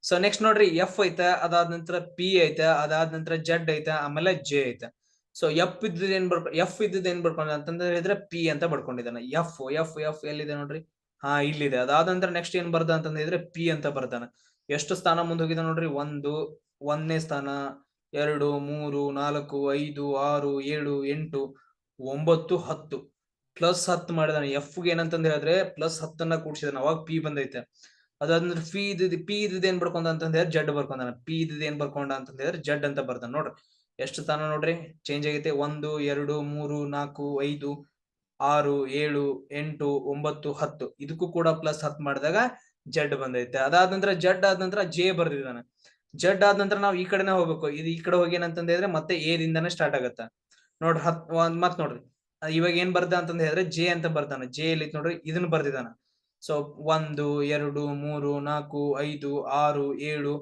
ಸೊ ನೆಕ್ಸ್ಟ್ ನೋಡ್ರಿ, ಎಫ್ ಐತೆ, ಅದಾದ ನಂತರ ಪಿ ಐತೆ, ಅದಾದ ನಂತರ ಜೆಡ್ ಐತೆ, ಆಮೇಲೆ ಜೆ ಐತೆ. ಸೊ ಎಫ್ ಇದ್ದದ್ ಏನ್ ಬರ್ಕೊಂಡ ಅಂತಂದ್ರೆ ಹೇಳಿದ್ರೆ ಪಿ ಅಂತ ಬರ್ಕೊಂಡಿದ್ದಾನೆ. ಎಫ್ ಎಫ್ ಎಫ್ ಎಲ್ಲಿದೆ ನೋಡ್ರಿ, ಹಾ ಇಲ್ಲಿದೆ. ಅದಾದ ನಂತರ ನೆಕ್ಸ್ಟ್ ಏನ್ ಬರ್ದ ಅಂತ ಹೇಳಿದ್ರೆ ಪಿ ಅಂತ ಬರ್ದಾನ. ಎಷ್ಟು ಸ್ಥಾನ ಮುಂದೆ ಹೋಗಿದೆ ನೋಡ್ರಿ, 1ನೇ ಸ್ಥಾನ, 2, 3, 4, 5, 6, 7, 8, 9, 10 ಪ್ಲಸ್ 10 ಮಾಡಿದಾನೆ. ಎಫ್ ಗೆ ಏನಂತಂದ ಹೇಳಿದ್ರೆ ಪ್ಲಸ್ 10 ಕೂಡ್ಸಿದಾನೆ, ಅವಾಗ ಪಿ ಬಂದೈತೆ. ಅದಾದ್ಮೇಲೆ ಪಿ ಇದ್ದದ್ ಏನ್ ಬರ್ಕೊಂಡ ಅಂತಂದ ಹೇಳಿದ್ರೆ ಜಡ್ ಬರ್ಕೊಂಡಾನ. ಪಿ ಇದ್ದದ್ ಏನ್ ಬರ್ಕೊಂಡ ಅಂತಂದ ಹೇಳಿದ್ರೆ ಜಡ್ ಅಂತ ಬರ್ತಾನ. ನೋಡ್ರಿ ಎಷ್ಟು ಸ್ಥಾನ ನೋಡ್ರಿ ಚೇಂಜ್ ಆಗೈತೆ. 1, 2, 3, 4, 5, 6, 7, 8, 9, 10 ಇದಕ್ಕೂ ಕೂಡ ಪ್ಲಸ್ 10 ಮಾಡಿದಾಗ ಜಡ್ ಬಂದೈತೆ. ಅದಾದ ನಂತರ ಜಡ್ ಆದ ನಂತರ ಜೆ ಬರ್ದಿದ್ದಾನೆ. ಜಡ್ ಆದ ನಂತರ ನಾವು ಈ ಕಡೆನೆ ಹೋಗ್ಬೇಕು. ಇದು ಈ ಕಡೆ ಹೋಗಿ ಏನಂತಂದ ಹೇಳಿದ್ರೆ ಮತ್ತೆ ಎ ದಿಂದಾನೆ ಸ್ಟಾರ್ಟ್ ಆಗತ್ತ. ನೋಡ್ರಿ ಮತ್ ನೋಡ್ರಿ, ಇವಾಗ ಏನ್ ಬರ್ದ ಅಂತಂದ ಹೇಳಿದ್ರೆ ಜೆ ಅಂತ ಬರ್ತಾನೆ. ಜೆ ಇಲ್ಲಿ ನೋಡ್ರಿ ಇದನ್ನ ಬರ್ದಿದ್ದಾನ. ಸೊ 1, 2, 3, 4, 5, 6, 7,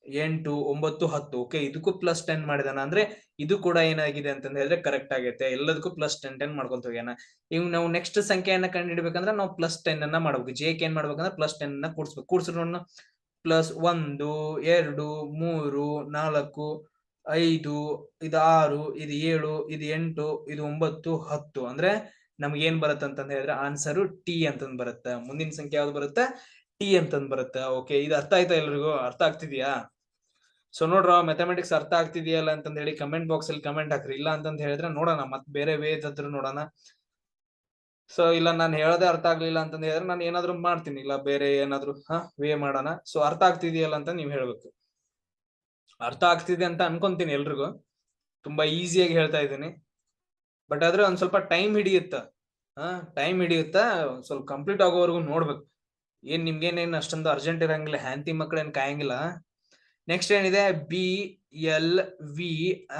8, 9, 10 ಓಕೆ, ಇದಕ್ಕೂ ಪ್ಲಸ್ 10 ಮಾಡಿದಾನ. ಅಂದ್ರೆ ಇದು ಕೂಡ ಏನಾಗಿದೆ ಅಂತಂದ ಹೇಳಿದ್ರೆ ಕರೆಕ್ಟ್ ಆಗೈತೆ. ಎಲ್ಲದಕ್ಕೂ ಪ್ಲಸ್ 10 ಮಾಡ್ಕೊಂತ ಹೋಗ್ಯಾನ. ಈಗ ನಾವು ನೆಕ್ಸ್ಟ್ ಸಂಖ್ಯೆಯನ್ನ ಕಂಡುಹಿಡಬೇಕಂದ್ರೆ ನಾವು ಪ್ಲಸ್ 10 ಅನ್ನ ಮಾಡ್ಬೇಕು. ಜೆ ಕೆ ಏನ್ ಮಾಡ್ಬೇಕಂದ್ರೆ ಪ್ಲಸ್ 10 ಅನ್ನ ಕೂಡ್ಸ್ಬೇಕು. ಕೂಡ್ಸ್ರು ನೋಡೋಣ. ಪ್ಲಸ್ 1, 2, 3, 4, 5, ಇದು 6, ಇದು 7, ಇದು 8, ಇದು 9, 10 ಅಂದ್ರೆ ನಮ್ಗೆ ಏನ್ ಬರುತ್ತೆ ಅಂತಂದ ಹೇಳಿದ್ರೆ ಆನ್ಸರ್ ಟಿ ಅಂತಂದ್ ಬರುತ್ತೆ. ಮುಂದಿನ ಸಂಖ್ಯೆ ಯಾವ್ದು ಬರುತ್ತೆ? ಟಿ ಅಂತಂದ್ ಬರುತ್ತೆ. ಓಕೆ, ಇದು ಅರ್ಥ ಆಯ್ತಾ ಎಲ್ರಿಗೂ? ಅರ್ಥ ಆಗ್ತಿದ್ಯಾ? ಸೊ ನೋಡ್ರ, ಮ್ಯಾಥಮೆಟಿಕ್ಸ್ ಅರ್ಥ ಆಗ್ತಿದೆಯಲ್ಲ ಅಂತಂದ ಹೇಳಿ ಕಮೆಂಟ್ ಬಾಕ್ಸ್ ಅಲ್ಲಿ ಕಮೆಂಟ್ ಹಾಕ್ರಿ. ಇಲ್ಲ ಅಂತಂದ ಹೇಳಿದ್ರೆ ನೋಡೋಣ ಮತ್ ಬೇರೆ ವೇ ಇದ್ರೂ ನೋಡೋಣ. ಸೊ ಇಲ್ಲ ನಾನು ಹೇಳೋದೇ ಅರ್ಥ ಆಗ್ಲಿಲ್ಲ ಅಂತಂದ ಹೇಳಿದ್ರೆ ನಾನು ಏನಾದ್ರು ಮಾಡ್ತೀನಿ, ಇಲ್ಲ ಬೇರೆ ಏನಾದ್ರು ವೇ ಮಾಡೋಣ. ಸೊ ಅರ್ಥ ಆಗ್ತಿದೆಯಲ್ಲ ಅಂತ ನೀವ್ ಹೇಳ್ಬೇಕು. ಅರ್ಥ ಆಗ್ತಿದೆ ಅಂತ ಅನ್ಕೊಂತೀನಿ ಎಲ್ರಿಗೂ. ತುಂಬಾ ಈಸಿಯಾಗಿ ಹೇಳ್ತಾ ಇದ್ದೀನಿ, ಬಟ್ ಆದ್ರೆ ಒಂದ್ ಸ್ವಲ್ಪ ಟೈಮ್ ಹಿಡಿಯುತ್ತ. ಟೈಮ್ ಹಿಡಿಯುತ್ತ, ಸ್ವಲ್ಪ ಕಂಪ್ಲೀಟ್ ಆಗೋವರೆಗೂ ನೋಡ್ಬೇಕು. ಏನ್ ನಿಮ್ಗೇನೇನ್ ಅಷ್ಟೊಂದು ಅರ್ಜೆಂಟ್ ಇರಂಗಿಲ್ಲ, ಹ್ಯಾಂತಿ ಮಕ್ಳೇನ್ ಕಾಯಂಗಿಲ್ಲ. ನೆಕ್ಸ್ಟ್ ಏನಿದೆ, ಬಿ ಎಲ್ ವಿ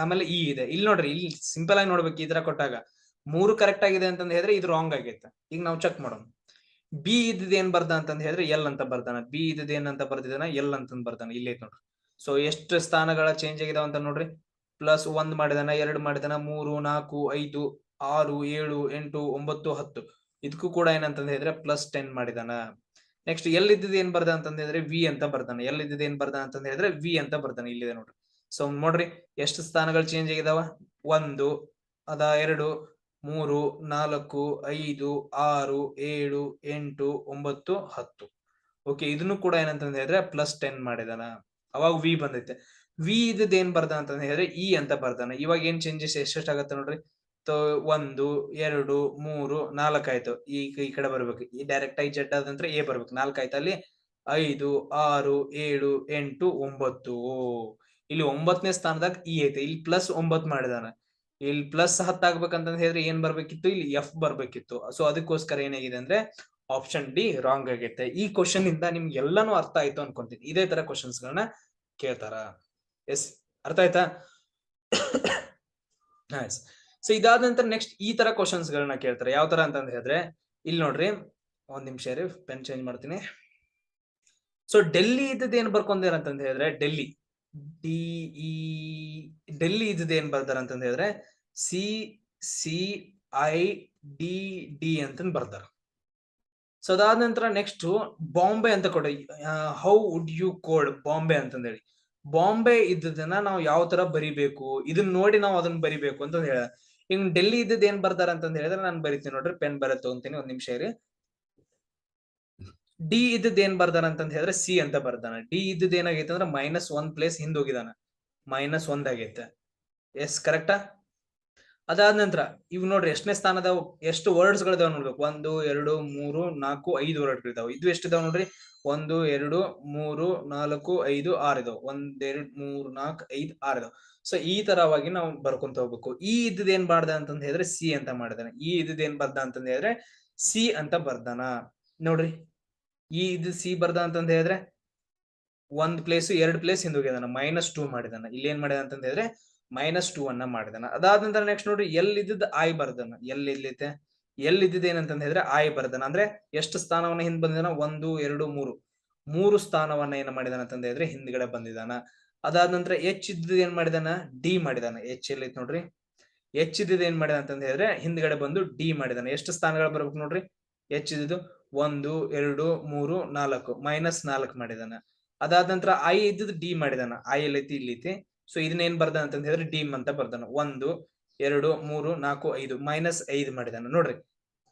ಆಮೇಲೆ ಇ ಇದೆ. ಇಲ್ಲಿ ನೋಡ್ರಿ, ಇಲ್ಲಿ ಸಿಂಪಲ್ ಆಗಿ ನೋಡ್ಬೇಕು. ಈ ತರ ಕೊಟ್ಟಾಗ 3 ಕರೆಕ್ಟ್ ಆಗಿದೆ ಅಂತಂದ್ ಹೇಳಿದ್ರೆ ಇದು ರಾಂಗ್ ಆಗೈತೆ. ಈಗ ನಾವು ಚೆಕ್ ಮಾಡೋಣ. ಬಿ ಇದ್ದದ ಏನ್ ಬರ್ದ ಅಂತಂದ್ ಹೇಳಿದ್ರೆ ಎಲ್ ಅಂತ ಬರ್ದಾನ. ಬಿ ಇದ್ದದ ಏನಂತ ಬರ್ದಿದಾನ ಎಲ್ ಅಂತಂದ್ ಬರ್ದಾನ. ಇಲ್ಲಿ ಐತ್ ನೋಡ್ರಿ. ಸೊ ಎಷ್ಟು ಸ್ಥಾನಗಳ ಚೇಂಜ್ ಆಗಿದಾವ ಅಂತ ನೋಡ್ರಿ. +1 ಮಾಡಿದಾನ, 2 ಮಾಡಿದಾನ, 3, 4, 5, 6, 7, 8, 9, 10. ಇದಕ್ಕೂ ಕೂಡ ಏನಂತಂದ್ ಹೇಳಿದ್ರೆ +10 ಮಾಡಿದಾನ. ನೆಕ್ಸ್ಟ್ ಎಲ್ ಇದ್ದದ ಏನ್ ಬರ್ದ ಅಂತಂದ್ ಹೇಳಿದ್ರೆ ವಿ ಅಂತ ಬರ್ದಾನ. ಎಲ್ ಇದ್ದದ ಏನ್ ಬರ್ದ ಅಂತಂದ್ ಹೇಳಿದ್ರೆ ವಿ ಅಂತ ಬರ್ದಾನ. ಇಲ್ಲಿದೆ ನೋಡ್ರಿ. ಸೊ ನೋಡ್ರಿ ಎಷ್ಟು ಸ್ಥಾನಗಳು ಚೇಂಜ್ ಆಗಿದಾವ. 1 ಅದ 2, 3, 4, 5, 6, 7, 8, 9, 10. ಓಕೆ, ಇದನ್ನು ಕೂಡ ಏನಂತಂದ್ ಹೇಳಿದ್ರೆ +10 ಮಾಡಿದಾನ. ಅವಾಗ ವಿ ಬಂದೈತೆ. ವಿ ಇದ್ದದ ಏನ್ ಬರ್ದ ಅಂತಂದ್ ಹೇಳಿದ್ರೆ ಇ ಅಂತ ಬರ್ದಾನ. ಇವಾಗ ಏನ್ ಚೇಂಜಸ್ ಎಷ್ಟೆಷ್ಟಾಗತ್ತೆ ನೋಡ್ರಿ. 1, 2, 3, 4 ಆಯ್ತು. ಈಗ ಈ ಕಡೆ ಬರ್ಬೇಕು. ಈ ಡೈರೆಕ್ಟ್ ಆಗಿ ಜೆಡ್ ಆದಂತ್ರ ಎ ಬರ್ಬೇಕು. 4 ಆಯ್ತು. ಅಲ್ಲಿ 5, 6, 7, 8, 9. ಇಲ್ಲಿ 9ನೇ ಸ್ಥಾನದಾಗ ಇ ಐತೆ. ಇಲ್ಲಿ +9 ಮಾಡಿದಾನ. ಇಲ್ಲಿ +10 ಆಗ್ಬೇಕಂತಂದ್ ಹೇಳಿದ್ರೆ ಏನ್ ಬರ್ಬೇಕಿತ್ತು, ಇಲ್ಲಿ ಎಫ್ ಬರ್ಬೇಕಿತ್ತು. ಸೊ ಅದಕ್ಕೋಸ್ಕರ ಏನಾಗಿದೆ ಅಂದ್ರೆ ಆಪ್ಷನ್ ಡಿ ರಾಂಗ್ ಆಗೈತೆ. ಈ ಕ್ವಶನ್ ಇಂದ ನಿಮ್ಗೆ ಎಲ್ಲಾನು ಅರ್ಥ ಆಯ್ತು ಅನ್ಕೊಂತೀನಿ. ಇದೇ ತರ ಕ್ವಶನ್ಸ್ ಗಳನ್ನ ಕೇಳ್ತಾರ. ಎಸ್, ಅರ್ಥ ಆಯ್ತಾ? ಸೊ ಇದಾದ ನಂತರ ನೆಕ್ಸ್ಟ್ ಈ ತರ ಕ್ವಶನ್ಸ್ ಗಳನ್ನ ಕೇಳ್ತಾರೆ. ಯಾವ ತರ ಅಂತಂದ್ ಹೇಳಿದ್ರೆ ಇಲ್ಲಿ ನೋಡ್ರಿ, ಒಂದ್ ನಿಮಿಷ ರೀ, ಪೆನ್ ಚೇಂಜ್ ಮಾಡ್ತೀನಿ. ಸೊ ಡೆಲ್ಲಿ ಇದ್ದದ ಏನ್ ಬರ್ಕೊಂಡಾರ ಅಂತಂದ್ ಹೇಳಿದ್ರೆ ಡೆಲ್ಲಿ ಡೆಲ್ಲಿ ಇದ್ದದ ಏನ್ ಬರ್ದಾರ ಅಂತಂದ್ ಹೇಳಿದ್ರೆ CCIDD ಅಂತಂದ್ ಬರ್ದಾರ. ಸೊ ಅದಾದ ನಂತರ ನೆಕ್ಸ್ಟ್ ಬಾಂಬೆ ಅಂತ ಕೊಡಿ. How would you code Bombay ಅಂತಂದ್ ಹೇಳಿ. ಬಾಂಬೆ ಇದ್ದದನ್ನ ನಾವು ಯಾವ ತರ ಬರಿಬೇಕು, ಇದನ್ನ ನೋಡಿ ನಾವು ಅದನ್ನ ಬರಿಬೇಕು ಅಂತ ಹೇಳ. ಈಗ ಡೆಲ್ಲಿ ಇದ್ದದ ಏನ್ ಬರ್ದಾರ ಅಂತಂದ್ ಹೇಳಿದ್ರೆ ನಾನು ಬರಿತೀನಿ ನೋಡ್ರಿ. ಪೆನ್ ಬರತ್ತೆ ತಗೊಂತೀನಿ, ಒಂದ್ ನಿಮಿಷ ಇರಿ. ಡಿ ಇದ್ದದ ಏನ್ ಬರ್ದಾನ ಅಂತಂದ್ ಹೇಳಿದ್ರೆ ಸಿ ಅಂತ ಬರ್ದಾನ. ಡಿ ಇದ್ದದ ಏನಾಗೈತೆ ಅಂದ್ರೆ -1 ಪ್ಲೇಸ್ ಹಿಂದ್ ಹೋಗಿದಾನ. -1 ಆಗೈತೆ. ಎಸ್, ಕರೆಕ್ಟಾ? ಅದಾದ ನಂತರ ಇವ್ ನೋಡ್ರಿ ಎಷ್ಟನೇ ಸ್ಥಾನದ ಎಷ್ಟು ವರ್ಡ್ಸ್ ಗಳಿದಾವ ನೋಡ್ಬೇಕು. 1, 2, 3, 4, 5 ವರ್ಡ್ಗಳಿದಾವ. ಇದು ಎಷ್ಟಿದಾವ ನೋಡ್ರಿ. 1, 2, 3, 4, 5, 6 ಇದಾವ. 1, 2, 3, 4, 5, 6 ಇದಾವ. ಸೊ ಈ ತರವಾಗಿ ನಾವು ಬರ್ಕೊಂತ ಹೋಗ್ಬೇಕು. ಈ ಇದ್ದದ ಏನ್ ಬಾರ್ದ ಅಂತಂದ್ ಹೇಳಿದ್ರೆ ಸಿ ಅಂತ ಮಾಡಿದಾನೆ. ಈ ಇದ್ದದ ಏನ್ ಬರ್ದ ಅಂತಂದ್ ಹೇಳಿದ್ರೆ ಸಿ ಅಂತ ಬರ್ದಾನ. ನೋಡ್ರಿ, ಈ ಇದು ಸಿ ಬರ್ದ ಅಂತಂದ್ ಹೇಳಿದ್ರೆ 1 ಪ್ಲೇಸ್ 2 ಪ್ಲೇಸ್ ಹಿಂದ್ ಹೋಗಿದಾನ. -2 ಮಾಡಿದಾನ. ಇಲ್ಲಿ ಏನ್ ಮಾಡಿದ ಅಂತಂದ್ ಹೇಳಿದ್ರೆ -2 ಅನ್ನ ಮಾಡಿದಾನ. ಅದಾದ ನಂತರ ನೆಕ್ಸ್ಟ್ ನೋಡ್ರಿ ಎಲ್ ಇದ್ದದ ಐ ಬರ್ದಾನ. ಎಲ್ ಇಲ್ಲೈತೆ. ಎಲ್ ಇದ್ದದ ಏನಂತಂದ್ ಹೇಳಿದ್ರೆ ಐ ಬರ್ದಾನ. ಅಂದ್ರೆ ಎಷ್ಟು ಸ್ಥಾನವನ್ನ ಹಿಂದ್ ಬಂದಿದಾನ, 1, 2, 3 3 ಸ್ಥಾನವನ್ನ ಏನ್ ಮಾಡಿದಾನ ಅಂತಂದ್ ಹೇಳಿದ್ರೆ ಹಿಂದ್ಗಡೆ ಬಂದಿದಾನ. ಅದಾದ ನಂತರ ಎಚ್ ಇದ್ದದ ಏನ್ ಮಾಡಿದಾನ, ಡಿ ಮಾಡಿದಾನ. ಎಚ್ ಎಲ್ ಐತ್ ನೋಡ್ರಿ. ಎಚ್ ಇದ್ದದ ಏನ್ ಮಾಡಿದ ಅಂತಂದ್ ಹೇಳಿದ್ರೆ ಹಿಂದ್ಗಡೆ ಬಂದು ಡಿ ಮಾಡಿದಾನ. ಎಷ್ಟು ಸ್ಥಾನಗಳು ಬರ್ಬೇಕು ನೋಡ್ರಿ. ಎಚ್ ಇದ್ದು 1, 2, 3, 4 -4 ಮಾಡಿದಾನ. ಅದಾದ ನಂತರ ಐ ಇದ್ದದ ಡಿ ಮಾಡಿದಾನ. ಐ ಎಲ್ಲೈತಿ, ಇಲ್ಲಿ ಐತಿ. ಸೊ ಇದನ್ನ ಏನ್ ಬರ್ದಾನ ಅಂತ ಹೇಳಿದ್ರೆ ಡಿಮ್ ಅಂತ ಬರ್ದಾನ. 1, 2, 3, 4, 5 -5 ಮಾಡಿದಾನ. ನೋಡ್ರಿ,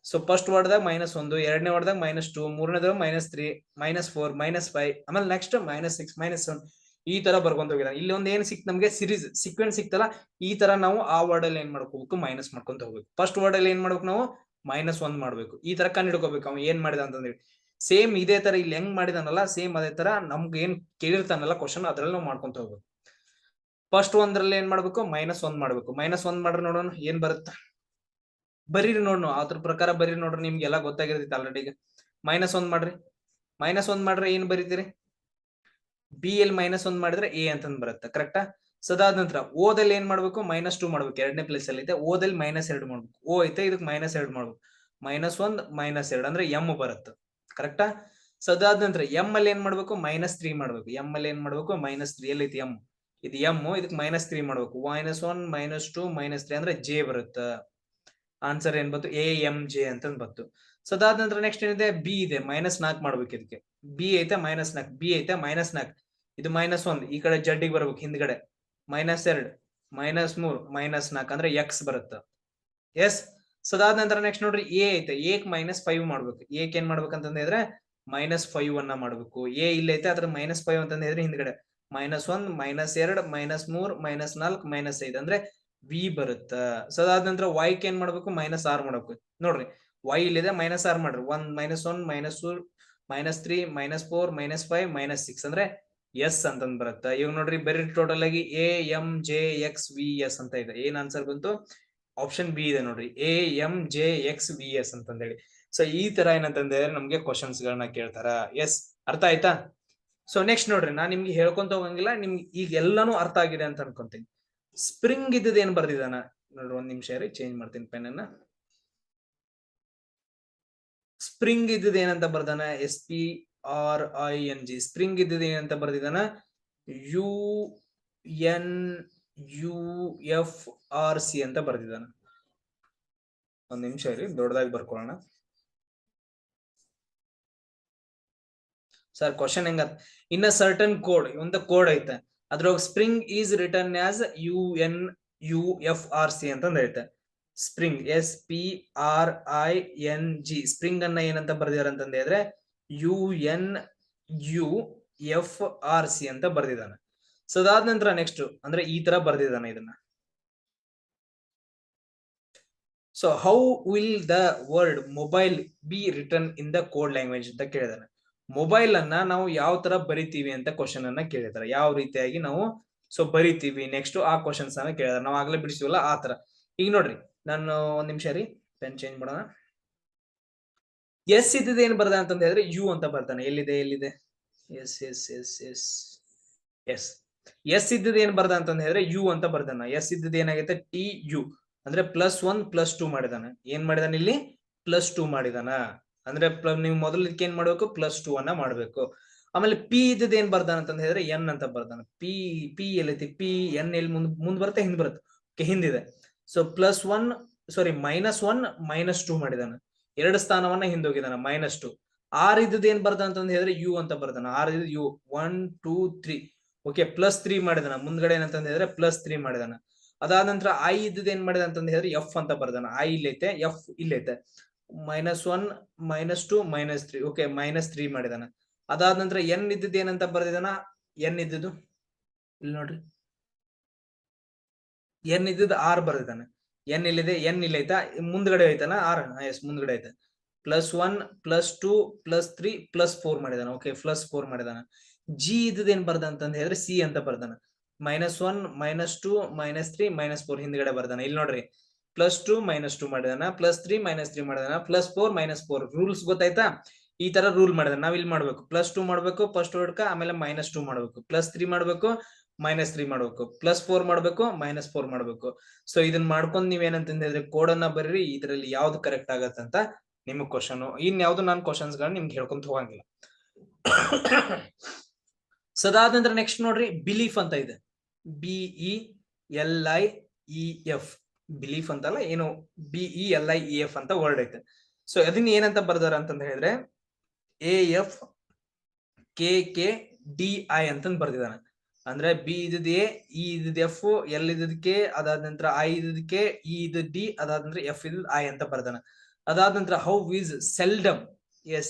ಸೊ ಫಸ್ಟ್ ವರ್ಡ್ದಾಗ -1, ಎರಡನೇ ವರ್ಡ್ದಾಗ -2, ಮೂರನೇದಾಗ -3, -4, -5, ಆಮೇಲೆ ನೆಕ್ಸ್ಟ್ -6, -7 ಈ ತರ ಬರ್ಕೊಂತ ಹೋಗಿದಾನೆ. ಇಲ್ಲಿ ಒಂದ್ ಏನ್ ಸಿಕ್ತು ನಮ್ಗೆ, ಸಿರೀಸ್ ಸೀಕ್ವೆನ್ಸ್ ಸಿಕ್ತಲ್ಲ. ಈ ತರ ನಾವು ಆ ವರ್ಡ್ ಅಲ್ಲಿ ಏನ್ ಮಾಡ್ಕೋಬೇಕು, ಮೈನಸ್ ಮಾಡ್ಕೊಂತ ಹೋಗ್ಬೇಕು. ಫಸ್ಟ್ ವರ್ಡ್ ಅಲ್ಲಿ ಏನ್ ಮಾಡ್ಬೇಕು ನಾವು, -1 ಮಾಡ್ಬೇಕು. ಈ ತರ ಕಂಡು ಹಿಡ್ಕೋಬೇಕು ಅವ ಏನ್ ಮಾಡಿದ ಅಂತಂದೇಳಿ. ಸೇಮ್ ಇದೇ ತರ ಇಲ್ಲಿ ಹೆಂಗ್ ಮಾಡಿದಾನಲ್ಲ, ಸೇಮ್ ಅದೇ ತರ ನಮ್ಗೆ ಏನ್ ಕೇಳಿರ್ತಾನಲ್ಲ ಕ್ವಶನ್, ಅದ್ರಲ್ಲಿ ನಾವು ಮಾಡ್ಕೊಂತ ಹೋಗ್ಬೇಕು. ಫಸ್ಟ್ ಒಂದ್ರಲ್ಲಿ ಏನ್ ಮಾಡ್ಬೇಕು, -1 ಮಾಡ್ಬೇಕು. -1 ಮಾಡ್ರಿ ನೋಡೋಣ ಏನ್ ಬರುತ್ತೆ. ಬರೀರಿ ನೋಡ್ನು, ಅದ್ರ ಪ್ರಕಾರ ಬರೀರಿ ನೋಡ್ರಿ. ನಿಮ್ಗೆಲ್ಲ ಗೊತ್ತಾಗಿರ್ತೈತಿ ಆಲ್ರೆಡಿ. ಈಗ -1 ಮಾಡ್ರಿ. -1 ಮಾಡ್ರೆ ಏನ್ ಬರೀತೀರಿ, ಬಿ ಎಲ್ -1 ಮಾಡಿದ್ರೆ ಎ ಅಂತಂದ್ ಬರುತ್ತೆ. ಕರೆಕ್ಟಾ? ಸೊ ಅದಾದ ನಂತರ ಓದಲ್ಲಿ ಏನ್ ಮಾಡ್ಬೇಕು, -2 ಮಾಡ್ಬೇಕು. ಎರಡನೇ ಪ್ಲೇಸ್ ಅಲ್ಲಿ ಐತೆ. ಓದಲ್ಲಿ -2 ಮಾಡ್ಬೇಕು. ಓ ಐತೆ, ಇದಕ್ಕೆ -2 ಮಾಡ್ಬೇಕು. -1 -2 ಅಂದ್ರೆ ಎಂ ಬರುತ್ತೆ. ಕರೆಕ್ಟಾ? ಸೊ ಅದಾದ ನಂತರ ಎಂ ಅಲ್ಲಿ ಏನ್ ಮಾಡ್ಬೇಕು, -3 ಮಾಡ್ಬೇಕು. ಎಂ ಅಲ್ಲಿ ಏನ್ ಮಾಡ್ಬೇಕು, -3 ಎಲ್ಲಿ ಐತಿ ಎಂ, ಇದು ಎಂ, ಇದಕ್ಕೆ -3 ಮಾಡ್ಬೇಕು. -1 -2 -3 ಅಂದ್ರೆ ಜೆ ಬರುತ್ತೆ. ಆನ್ಸರ್ ಏನ್ ಬಂತು, AMJ ಅಂತ ಬಂತು. ಸೊ ಅದಾದ ನಂತರ ನೆಕ್ಸ್ಟ್ ಏನಿದೆ, ಬಿ ಇದೆ. -4 ಮಾಡ್ಬೇಕು. ಇದಕ್ಕೆ ಬಿ ಐತೆ -4, ಬಿ ಐತೆ -4, ಇದು -1, ಈ ಕಡೆ ಜಡ್ಡಿಗೆ ಬರ್ಬೇಕು ಹಿಂದ್ಗಡೆ. -2, -3, -4 ಅಂದ್ರೆ ಎಕ್ಸ್ ಬರುತ್ತೆ. ಎಸ್. ಸೊ ಅದಾದ ನಂತರ ನೆಕ್ಸ್ಟ್ ನೋಡ್ರಿ ಎ ಐತೆ. ಎಕ್ -5 ಮಾಡ್ಬೇಕು. ಏಕ್ ಏನ್ ಮಾಡ್ಬೇಕಂತಂದ್ರೆ -5 ಅನ್ನ ಮಾಡ್ಬೇಕು. ಎ ಇಲ್ಲ ಐತೆ, ಅದ್ರ -5 ಅಂತಂದ್ರೆ ಹಿಂದ್ಗಡೆ -1, -2, -3, -4, -5 ಅಂದ್ರೆ ವಿ ಬರುತ್ತ. ಸೊ ಅದಾದ ನಂತರ ವೈಕ್ ಏನ್ ಮಾಡ್ಬೇಕು, -6 ಮಾಡ್ಬೇಕು. ನೋಡ್ರಿ ವೈ ಇಲ್ಲಿದೆ, -6 ಮಾಡ್ರಿ. 1, -1, -2, -3, -4, -5, -6 ಅಂದ್ರೆ ಎಸ್ ಅಂತಂದ್ ಬರುತ್ತೆ. ಇವಾಗ ನೋಡ್ರಿ ಬರೀ ಟೋಟಲ್ ಆಗಿ AMJXVS ಅಂತ ಇದೆ. ಏನ್ ಆನ್ಸರ್ ಬಂತು, ಆಪ್ಷನ್ ಬಿ ಇದೆ ನೋಡ್ರಿ, AMJXVS ಅಂತಂದೇಳಿ. ಸೊ ಈ ತರ ಏನಂತಂದ್ರೆ ನಮ್ಗೆ ಕ್ವಶನ್ಸ್ ಗಳನ್ನ ಕೇಳ್ತಾರ. ಎಸ್, ಅರ್ಥ ಆಯ್ತಾ? ಸೊ ನೆಕ್ಸ್ಟ್ ನೋಡ್ರಿ, ನಾನ್ ನಿಮ್ಗೆ ಹೇಳ್ಕೊಂತ ಹೋಗಂಗಿಲ್ಲ, ನಿಮ್ಗೆ ಈಗ ಎಲ್ಲಾನು ಅರ್ಥ ಆಗಿದೆ ಅಂತ ಅನ್ಕೊಂತೀನಿ. ಸ್ಪ್ರಿಂಗ್ ಇದ್ದದ ಏನ್ ಬರ್ದಿದಾನ ನೋಡ್ರಿ. ಒಂದ್ ನಿಮಿಷ ರೀ, ಚೇಂಜ್ ಮಾಡ್ತೀನಿ ಪೆನ್ ಅನ್ನ. ಸ್ಪ್ರಿಂಗ್ ಇದ್ದದ ಏನಂತ ಬರ್ದಾನ SPRING. ಸ್ಪ್ರಿಂಗ್ ಇದ್ದದ ಏನಂತ ಬರ್ದಿದಾನ UNUFRC ಅಂತ ಬರ್ದಿದಾನ. ಒಂದ್ ನಿಮಿಷ ಇರಿ, ದೊಡ್ಡದಾಗಿ ಬರ್ಕೊಳ್ಳೋಣ. ಸರ್ ಕ್ವಶನ್ ಹೆಂಗ, ಇನ್ ಅ ಸರ್ಟನ್ ಕೋಡ್, ಒಂದು ಕೋಡ್ ಐತೆ, ಅದ್ರೊಳಗೆ spring is return as UNUFRC ಅಂತಂದ ಐತೆ. ಸ್ಪ್ರಿಂಗ್ SPRING ಸ್ಪ್ರಿಂಗ್ ಅನ್ನ ಏನಂತ ಬರ್ದಿದಾರ ಅಂತಂದ ಹೇಳಿದ್ರೆ UNUFRC ಅಂತ ಬರ್ದಿದಾನ. ಸೊ ಅದಾದ ನಂತರ ನೆಕ್ಸ್ಟ್ ಅಂದ್ರೆ ಈ ತರ ಬರ್ದಿದಾನೆ ಇದನ್ನ. So how will the word mobile B return in the code language ಅಂತ ಕೇಳಿದಾನೆ. ಮೊಬೈಲ್ ಅನ್ನ ನಾವು ಯಾವ ತರ ಬರಿತೀವಿ ಅಂತ ಕ್ವಶನ್ ಅನ್ನ ಕೇಳಿದಾರೆ. ಯಾವ ರೀತಿಯಾಗಿ ನಾವು ಬರಿತೀವಿ ನೆಕ್ಸ್ಟ್ ಆ ಕ್ವಶನ್ಸ್ ಅನ್ನ ಕೇಳಿದಾರೆ. ನಾವು ಆಗ್ಲೇ ಬಿಡಿಸಿವಲ್ಲ ಆ ತರ. ಈಗ ನೋಡ್ರಿ, ನಾನು ಒಂದ್ ನಿಮಿಷ ರೀ, ಪೆನ್ ಚೇಂಜ್ ಮಾಡೋಣ. ಎಸ್ ಇದ್ದದ ಏನ್ ಬರ್ದ ಅಂತ ಹೇಳಿದ್ರೆ ಯು ಅಂತ ಬರ್ತಾನೆ. ಎಲ್ಲಿದೆ S S S S S S ಇದ್ದದ ಏನ್ ಬರ್ದ ಅಂತ ಹೇಳಿದ್ರೆ ಯು ಅಂತ ಬರ್ದಾನ. ಎಸ್ ಇದ್ದದ ಏನಾಗೈತೆ TU ಅಂದ್ರೆ +1 +2 ಮಾಡಿದಾನ. ಏನ್ ಮಾಡಿದಾನ ಇಲ್ಲಿ +2 ಮಾಡಿದಾನ. ಅಂದ್ರೆ ನೀವು ಮೊದಲು ಇದಕ್ಕೆ ಏನ್ ಮಾಡ್ಬೇಕು +2 ಅನ್ನ ಮಾಡ್ಬೇಕು. ಆಮೇಲೆ ಪಿ ಇದ್ದದ ಏನ್ ಬರ್ದಾನ ಅಂತ ಹೇಳಿದ್ರೆ ಎನ್ ಅಂತ ಬರ್ದಾನ. ಪಿ ಎಲ್ಲೈತಿ ಎನ್ ಎಲ್ಲಿ ಮುಂದ್ ಬರುತ್ತೆ ಹಿಂದ್ ಬರುತ್ತೆ, ಹಿಂದಿದೆ. ಸೊ +1 -1 -2 ಮಾಡಿದಾನ. 2 ಸ್ಥಾನವನ್ನ ಹಿಂದೋಗಿದಾನ -2. ಆರ್ ಇದ್ದದ ಏನ್ ಬರ್ದ ಅಂತ ಹೇಳಿದ್ರೆ ಯು ಅಂತ ಬರ್ದಾನ. ಆರ್ ಇದ್ದು ಯು 1 2 3 ಓಕೆ +3 ಮಾಡಿದಾನ. ಮುಂದ್ಗಡೆ ಏನಂತ ಹೇಳಿದ್ರೆ +3 ಮಾಡಿದಾನ. ಅದಾದ ನಂತರ ಐ ಇದ್ದದ ಏನ್ ಮಾಡಿದ ಅಂತ ಹೇಳಿದ್ರೆ ಎಫ್ ಅಂತ ಬರ್ದಾನ. ಐ ಇಲ್ಲೈತೆ, ಎಫ್ ಇಲ್ಲೈತೆ. -1 -2 -3 ಓಕೆ -3 ಮಾಡಿದಾನ. ಅದಾದ ನಂತರ ಎನ್ ಇದ್ದದ ಏನಂತ ಬರ್ದಿದಾನ. ಎನ್ ಇದ್ದದ್ದು ಇಲ್ಲಿ ನೋಡ್ರಿ, ಎನ್ ಇದ್ದದ ಆರ್ ಬರ್ದಿದಾನೆ. ಎನ್ ಇಲ್ಲಿದೆ, ಎನ್ ಇಲ್ಲೈತಾ, ಮುಂದ್ಗಡೆ ಐತಾನ ಆರ್. ಎಸ್ ಮುಂದ್ಗಡೆ ಐತೆ. +1 +2 +3 +4 ಮಾಡಿದಾನ. ಓಕೆ +4 ಮಾಡಿದಾನ. ಜಿ ಇದ್ದದ ಏನ್ ಬರ್ದ ಅಂತ ಹೇಳಿದ್ರೆ ಸಿ ಅಂತ ಬರ್ದಾನ. -1 -2 -3 -4 ಹಿಂದ್ಗಡೆ ಬರ್ದಾನ. ಇಲ್ಲಿ ನೋಡ್ರಿ +2 -2 ಮಾಡಿದಾನ, +3 -3 ಮಾಡಿದಾನ, +4 -4. ರೂಲ್ಸ್ ಗೊತ್ತಾಯ್ತಾ? ಈ ತರ ರೂಲ್ ಮಾಡಿದಾನ. ನಾವ್ ಇಲ್ಲಿ ಮಾಡ್ಬೇಕು +2 ಮಾಡ್ಬೇಕು ಫಸ್ಟ್ ವರ್ಡ್ಕ, ಆಮೇಲೆ -2 ಮಾಡ್ಬೇಕು, +3 ಮಾಡ್ಬೇಕು, -3 ಮಾಡ್ಬೇಕು, +4 ಮಾಡ್ಬೇಕು, -4 ಮಾಡ್ಬೇಕು. ಸೊ ಇದನ್ನ ಮಾಡ್ಕೊಂಡ್ ನೀವೇನಂತ ಹೇಳಿದ್ರೆ ಕೋಡ್ ಅನ್ನ ಬರ್ರಿ. ಇದ್ರಲ್ಲಿ ಯಾವ್ದು ಕರೆಕ್ಟ್ ಆಗತ್ತಂತ ನಿಮಗ್ ಕ್ವಶನ್. ಇನ್ ಯಾವ್ದು ನಾನು ಕ್ವಶನ್ಸ್ ಗಳನ್ನ ನಿಮ್ಗೆ ಹೇಳ್ಕೊಂತ ಹೋಗಂಗಿಲ್ಲ. ಸದಾದ ನಂತರ ನೆಕ್ಸ್ಟ್ ನೋಡ್ರಿ, ಬಿಲೀಫ್ ಅಂತ ಇದೆ. BELIEF ಬಿಲೀಫ್ ಅಂತಲ್ಲ, ಏನು BELIEF ಅಂತ ವರ್ಡ್ ಐತೆ. ಸೊ ಅದನ್ನ ಏನಂತ ಬರ್ದಾರ ಅಂತಂದ ಹೇಳಿದ್ರೆ AFKKDI ಅಂತಂದ್ ಬರ್ದಿದಾನೆ. ಅಂದ್ರೆ ಬಿ ಇದ್ದದ ಎ, ಇ ಇದ್ದದ ಎಫ್, ಎಲ್ ಇದ್ದದ ಕೆ, ಅದಾದ ನಂತರ ಐ ಇದ್ದದ ಕೆ, ಇ ಇದ್ದದ ಡಿ, ಅದಾದ ನಂತರ ಎಫ್ ಇದ್ದದ ಐ ಅಂತ ಬರ್ದಾನ. ಅದಾದ ನಂತರ how is seldom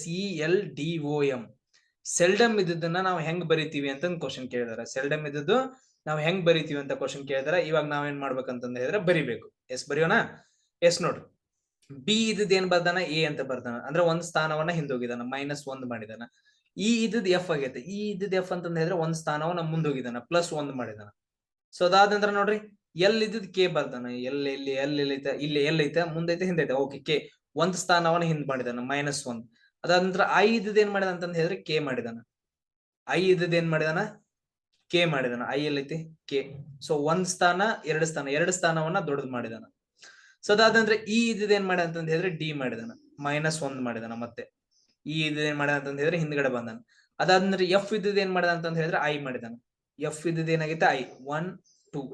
SELDOM seldom ಇದ್ದದನ್ನ ನಾವು ಹೆಂಗ್ ಬರಿತೀವಿ ಅಂತ ಕ್ವಶನ್ ಕೇಳಿದಾರೆ. ಸೆಲ್ಡಮ್ ಇದ್ದದ್ದು ನಾವು ಹೆಂಗ್ ಬರಿತೀವಿ ಅಂತ ಕ್ವಶನ್ ಕೇಳಿದಾರೆ. ಇವಾಗ ನಾವೇನ್ ಮಾಡ್ಬೇಕಂತಂದ ಹೇಳಿದ್ರೆ ಬರಿಬೇಕು. ಎಸ್ ಬರೆಯೋಣ. ಎಸ್ ನೋಡ್ರಿ, ಬಿ ಇದ್ದದ ಏನ್ ಬರ್ದಾನ ಎ ಅಂತ ಬರ್ದಾನ. ಅಂದ್ರೆ ಒಂದ್ ಸ್ಥಾನವನ್ನ ಹಿಂದೋಗಿದಾನ, -1 ಮಾಡಿದಾನ. ಇ ಇದ್ದದ್ ಎಫ್ ಆಗೈತೆ. ಇ ಇದ್ದದ್ ಎಫ್ ಅಂತ ಹೇಳಿದ್ರೆ ಒಂದ್ ಸ್ಥಾನವನ್ನ ಮುಂದೋಗಿದಾನ, +1 ಮಾಡಿದಾನ. ಸೊ ಅದಾದ ನಂತರ ನೋಡ್ರಿ, ಎಲ್ ಇದ್ದದ್ ಕೆ ಬರ್ದಾನ. ಎಲ್ ಐತೆ, ಇಲ್ಲಿ ಎಲ್ ಐತೆ, ಮುಂದೈತೆ ಹಿಂದೈತೆ. ಓಕೆ ಕೆ ಒಂದ್ ಸ್ಥಾನವನ್ನ ಹಿಂದ್ ಮಾಡಿದಾನ, -1. ಅದಾದ ನಂತರ ಐ ಇದ್ದದ್ ಏನ್ ಮಾಡಿದಾನ ಅಂತ ಹೇಳಿದ್ರೆ ಕೆ ಮಾಡಿದಾನ. ಐ ಇದ್ದದ್ ಏನ್ ಮಾಡಿದಾನ ಕೆ ಮಾಡಿದಾನ. ಐ ಎಲ್ಲೈತಿ ಕೆ. ಸೊ ಒಂದ್ ಸ್ಥಾನ, ಎರಡು ಸ್ಥಾನವನ್ನ ದೊಡ್ಡದ್ ಮಾಡಿದಾನ. ಸೊ ಅದಾದ ನಂತರ ಇ ಇದ್ದದ್ ಏನ್ ಮಾಡಿದ ಅಂತ ಹೇಳಿದ್ರೆ ಡಿ ಮಾಡಿದಾನ, -1 ಮಾಡಿದಾನ. ಮತ್ತೆ ಇ ಇದ್ದದ್ ಏನ್ ಮಾಡಿದ ಅಂತ ಹೇಳಿದ್ರೆ ಹಿಂದ್ಗಡೆ ಬಂದಾನ. ಅದಾದ ನಂತರ ಎಫ್ ಇದ್ದದ್ ಏನ್ ಮಾಡಿದ ಅಂತ ಹೇಳಿದ್ರೆ ಐ ಮಾಡಿದಾನ. ಎಫ್ ಇದ್ದದ್ ಏನಾಗೈತೆ ಐ 1 2.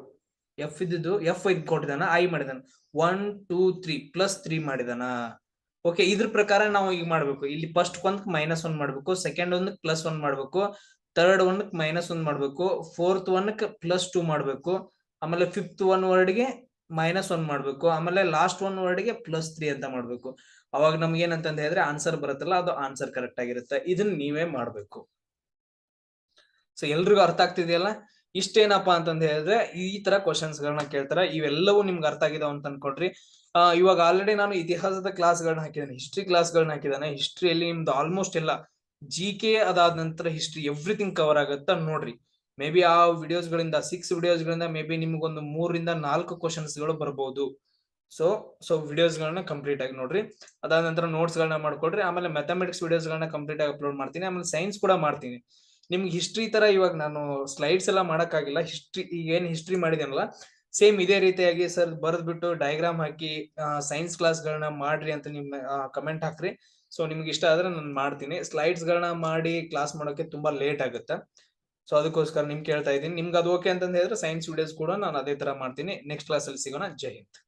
ಎಫ್ ಇದ್ದದ್ದು ಎಫ್ ಐದ್ ಕೊಟ್ಟಿದಾನ, ಐ ಮಾಡಿದಾನ 1 2 3 +3 ಮಾಡಿದಾನ. ಓಕೆ ಇದ್ರ ಪ್ರಕಾರ ನಾವು ಈಗ ಮಾಡ್ಬೇಕು. ಇಲ್ಲಿ ಫಸ್ಟ್ ಒಂದಕ್ಕೆ -1 ಮಾಡ್ಬೇಕು, ಸೆಕೆಂಡ್ ಒಂದಕ್ಕೆ +1 ಮಾಡ್ಬೇಕು, ಥರ್ಡ್ ಒಂದಕ್ಕೆ -1 ಮಾಡ್ಬೇಕು, ಫೋರ್ತ್ ಒಂದಕ್ಕೆ +2 ಮಾಡ್ಬೇಕು, ಆಮೇಲೆ ಫಿಫ್ತ್ ಒನ್ ವರ್ಡ್ಗೆ -1 ಮಾಡ್ಬೇಕು, ಆಮೇಲೆ ಲಾಸ್ಟ್ ಒನ್ ವರ್ಡ್ಗೆ +3 ಅಂತ ಮಾಡ್ಬೇಕು. ಅವಾಗ ನಮ್ಗೆ ಏನಂತ ಹೇಳಿದ್ರೆ ಆನ್ಸರ್ ಬರುತ್ತಲ್ಲ, ಅದು ಆನ್ಸರ್ ಕರೆಕ್ಟ್ ಆಗಿರುತ್ತೆ. ಇದನ್ನ ನೀವೇ ಮಾಡ್ಬೇಕು. ಸೊ ಎಲ್ರಿಗೂ ಅರ್ಥ ಆಗ್ತಿದೆಯಲ್ಲ? ಇಷ್ಟೇನಪ್ಪಾ ಅಂತಂದ ಹೇಳಿದ್ರೆ ಈ ತರ ಕ್ವಶನ್ಸ್ ಗಳನ್ನ ಕೇಳ್ತಾರೆ. ಇವೆಲ್ಲವೂ ನಿಮ್ಗೆ ಅರ್ಥ ಆಗಿದಾವ ಅಂತ ಅನ್ಕೊಂಡ್ರಿ. ಇವಾಗ ಆಲ್ರೆಡಿ ನಾನು ಇತಿಹಾಸದ ಕ್ಲಾಸ್ಗಳನ್ನ ಹಾಕಿದ್ದೇನೆ, ಹಿಸ್ಟ್ರಿ ಕ್ಲಾಸ್ಗಳನ್ನ ಹಾಕಿದ್ದೇನೆ. ಹಿಸ್ಟ್ರಿಯಲ್ಲಿ ನಿಮ್ದು ಆಲ್ಮೋಸ್ಟ್ ಎಲ್ಲ GK ಅದಾದ ನಂತರ ಹಿಸ್ಟ್ರಿ ಎವ್ರಿಥಿಂಗ್ ಕವರ್ ಆಗುತ್ತಾ ನೋಡ್ರಿ. ಮೇ ಬಿ ಆ ವಿಡಿಯೋಸ್ ಗಳಿಂದ 6 ವಿಡಿಯೋಸ್ ಗಳಿಂದ ಮೇ ಬಿ ನಿಮ್ಗೊಂದು 3 ರಿಂದ 4 ಕ್ವಶನ್ಸ್ ಗಳು ಬರ್ಬೋದು. ಸೊ ವಿಡಿಯೋಸ್ ಗಳನ್ನ ಕಂಪ್ಲೀಟ್ ಆಗಿ ನೋಡ್ರಿ. ಅದಾದ ನಂತರ ನೋಟ್ಸ್ ಗಳನ್ನ ಮಾಡ್ಕೊಡ್ರಿ. ಆಮೇಲೆ ಮ್ಯಾಥಮೆಟಿಕ್ಸ್ ವಿಡಿಯೋಸ್ ಗಳನ್ನ ಕಂಪ್ಲೀಟ್ ಆಗಿ ಅಪ್ಲೋಡ್ ಮಾಡ್ತೀನಿ. ಆಮೇಲೆ ಸೈನ್ಸ್ ಕೂಡ ಮಾಡ್ತೀನಿ. ನಿಮ್ಗೆ ಹಿಸ್ಟ್ರಿ ತರ ಇವಾಗ ನಾನು ಸ್ಲೈಡ್ಸ್ ಎಲ್ಲ ಮಾಡಕ್ಕಾಗಿಲ್ಲ. ಹಿಸ್ಟ್ರಿ ಈಗ ಏನ್ ಹಿಸ್ಟ್ರಿ ಮಾಡಿದೇನಲ್ಲ, ಸೇಮ್ ಇದೇ ರೀತಿಯಾಗಿ ಸರ್ ಬರೆದ್ಬಿಟ್ಟು ಡಯಾಗ್ರಾಮ್ ಹಾಕಿ ಸೈನ್ಸ್ ಕ್ಲಾಸ್ ಗಳನ್ನ ಮಾಡ್ರಿ ಅಂತ ನಿಮ್ ಕಮೆಂಟ್ ಹಾಕ್ರಿ. ಸೊ ನಿಮ್ಗೆ ಇಷ್ಟ ಆದ್ರೆ ನಾನು ಮಾಡ್ತೀನಿ. ಸ್ಲೈಡ್ಸ್ ಗಳನ್ನ ಮಾಡಿ ಕ್ಲಾಸ್ ಮಾಡೋಕೆ ತುಂಬಾ ಲೇಟ್ ಆಗುತ್ತೆ. ಸೊ ಅದಕ್ಕೋಸ್ಕರ ನಿಮ್ಗೆ ಕೇಳ್ತಾ ಇದ್ದೀನಿ. ನಿಮ್ಗೆ ಅದು ಓಕೆ ಅಂತಂದ್ ಹೇಳಿದ್ರೆ ಸೈನ್ಸ್ ವಿಡಿಯೋಸ್ ಕೂಡ ನಾನು ಅದೇ ತರ ಮಾಡ್ತೀನಿ. ನೆಕ್ಸ್ಟ್ ಕ್ಲಾಸ್ ಅಲ್ಲಿ ಸಿಗೋಣ. ಜೈ ಹಿಂದ್.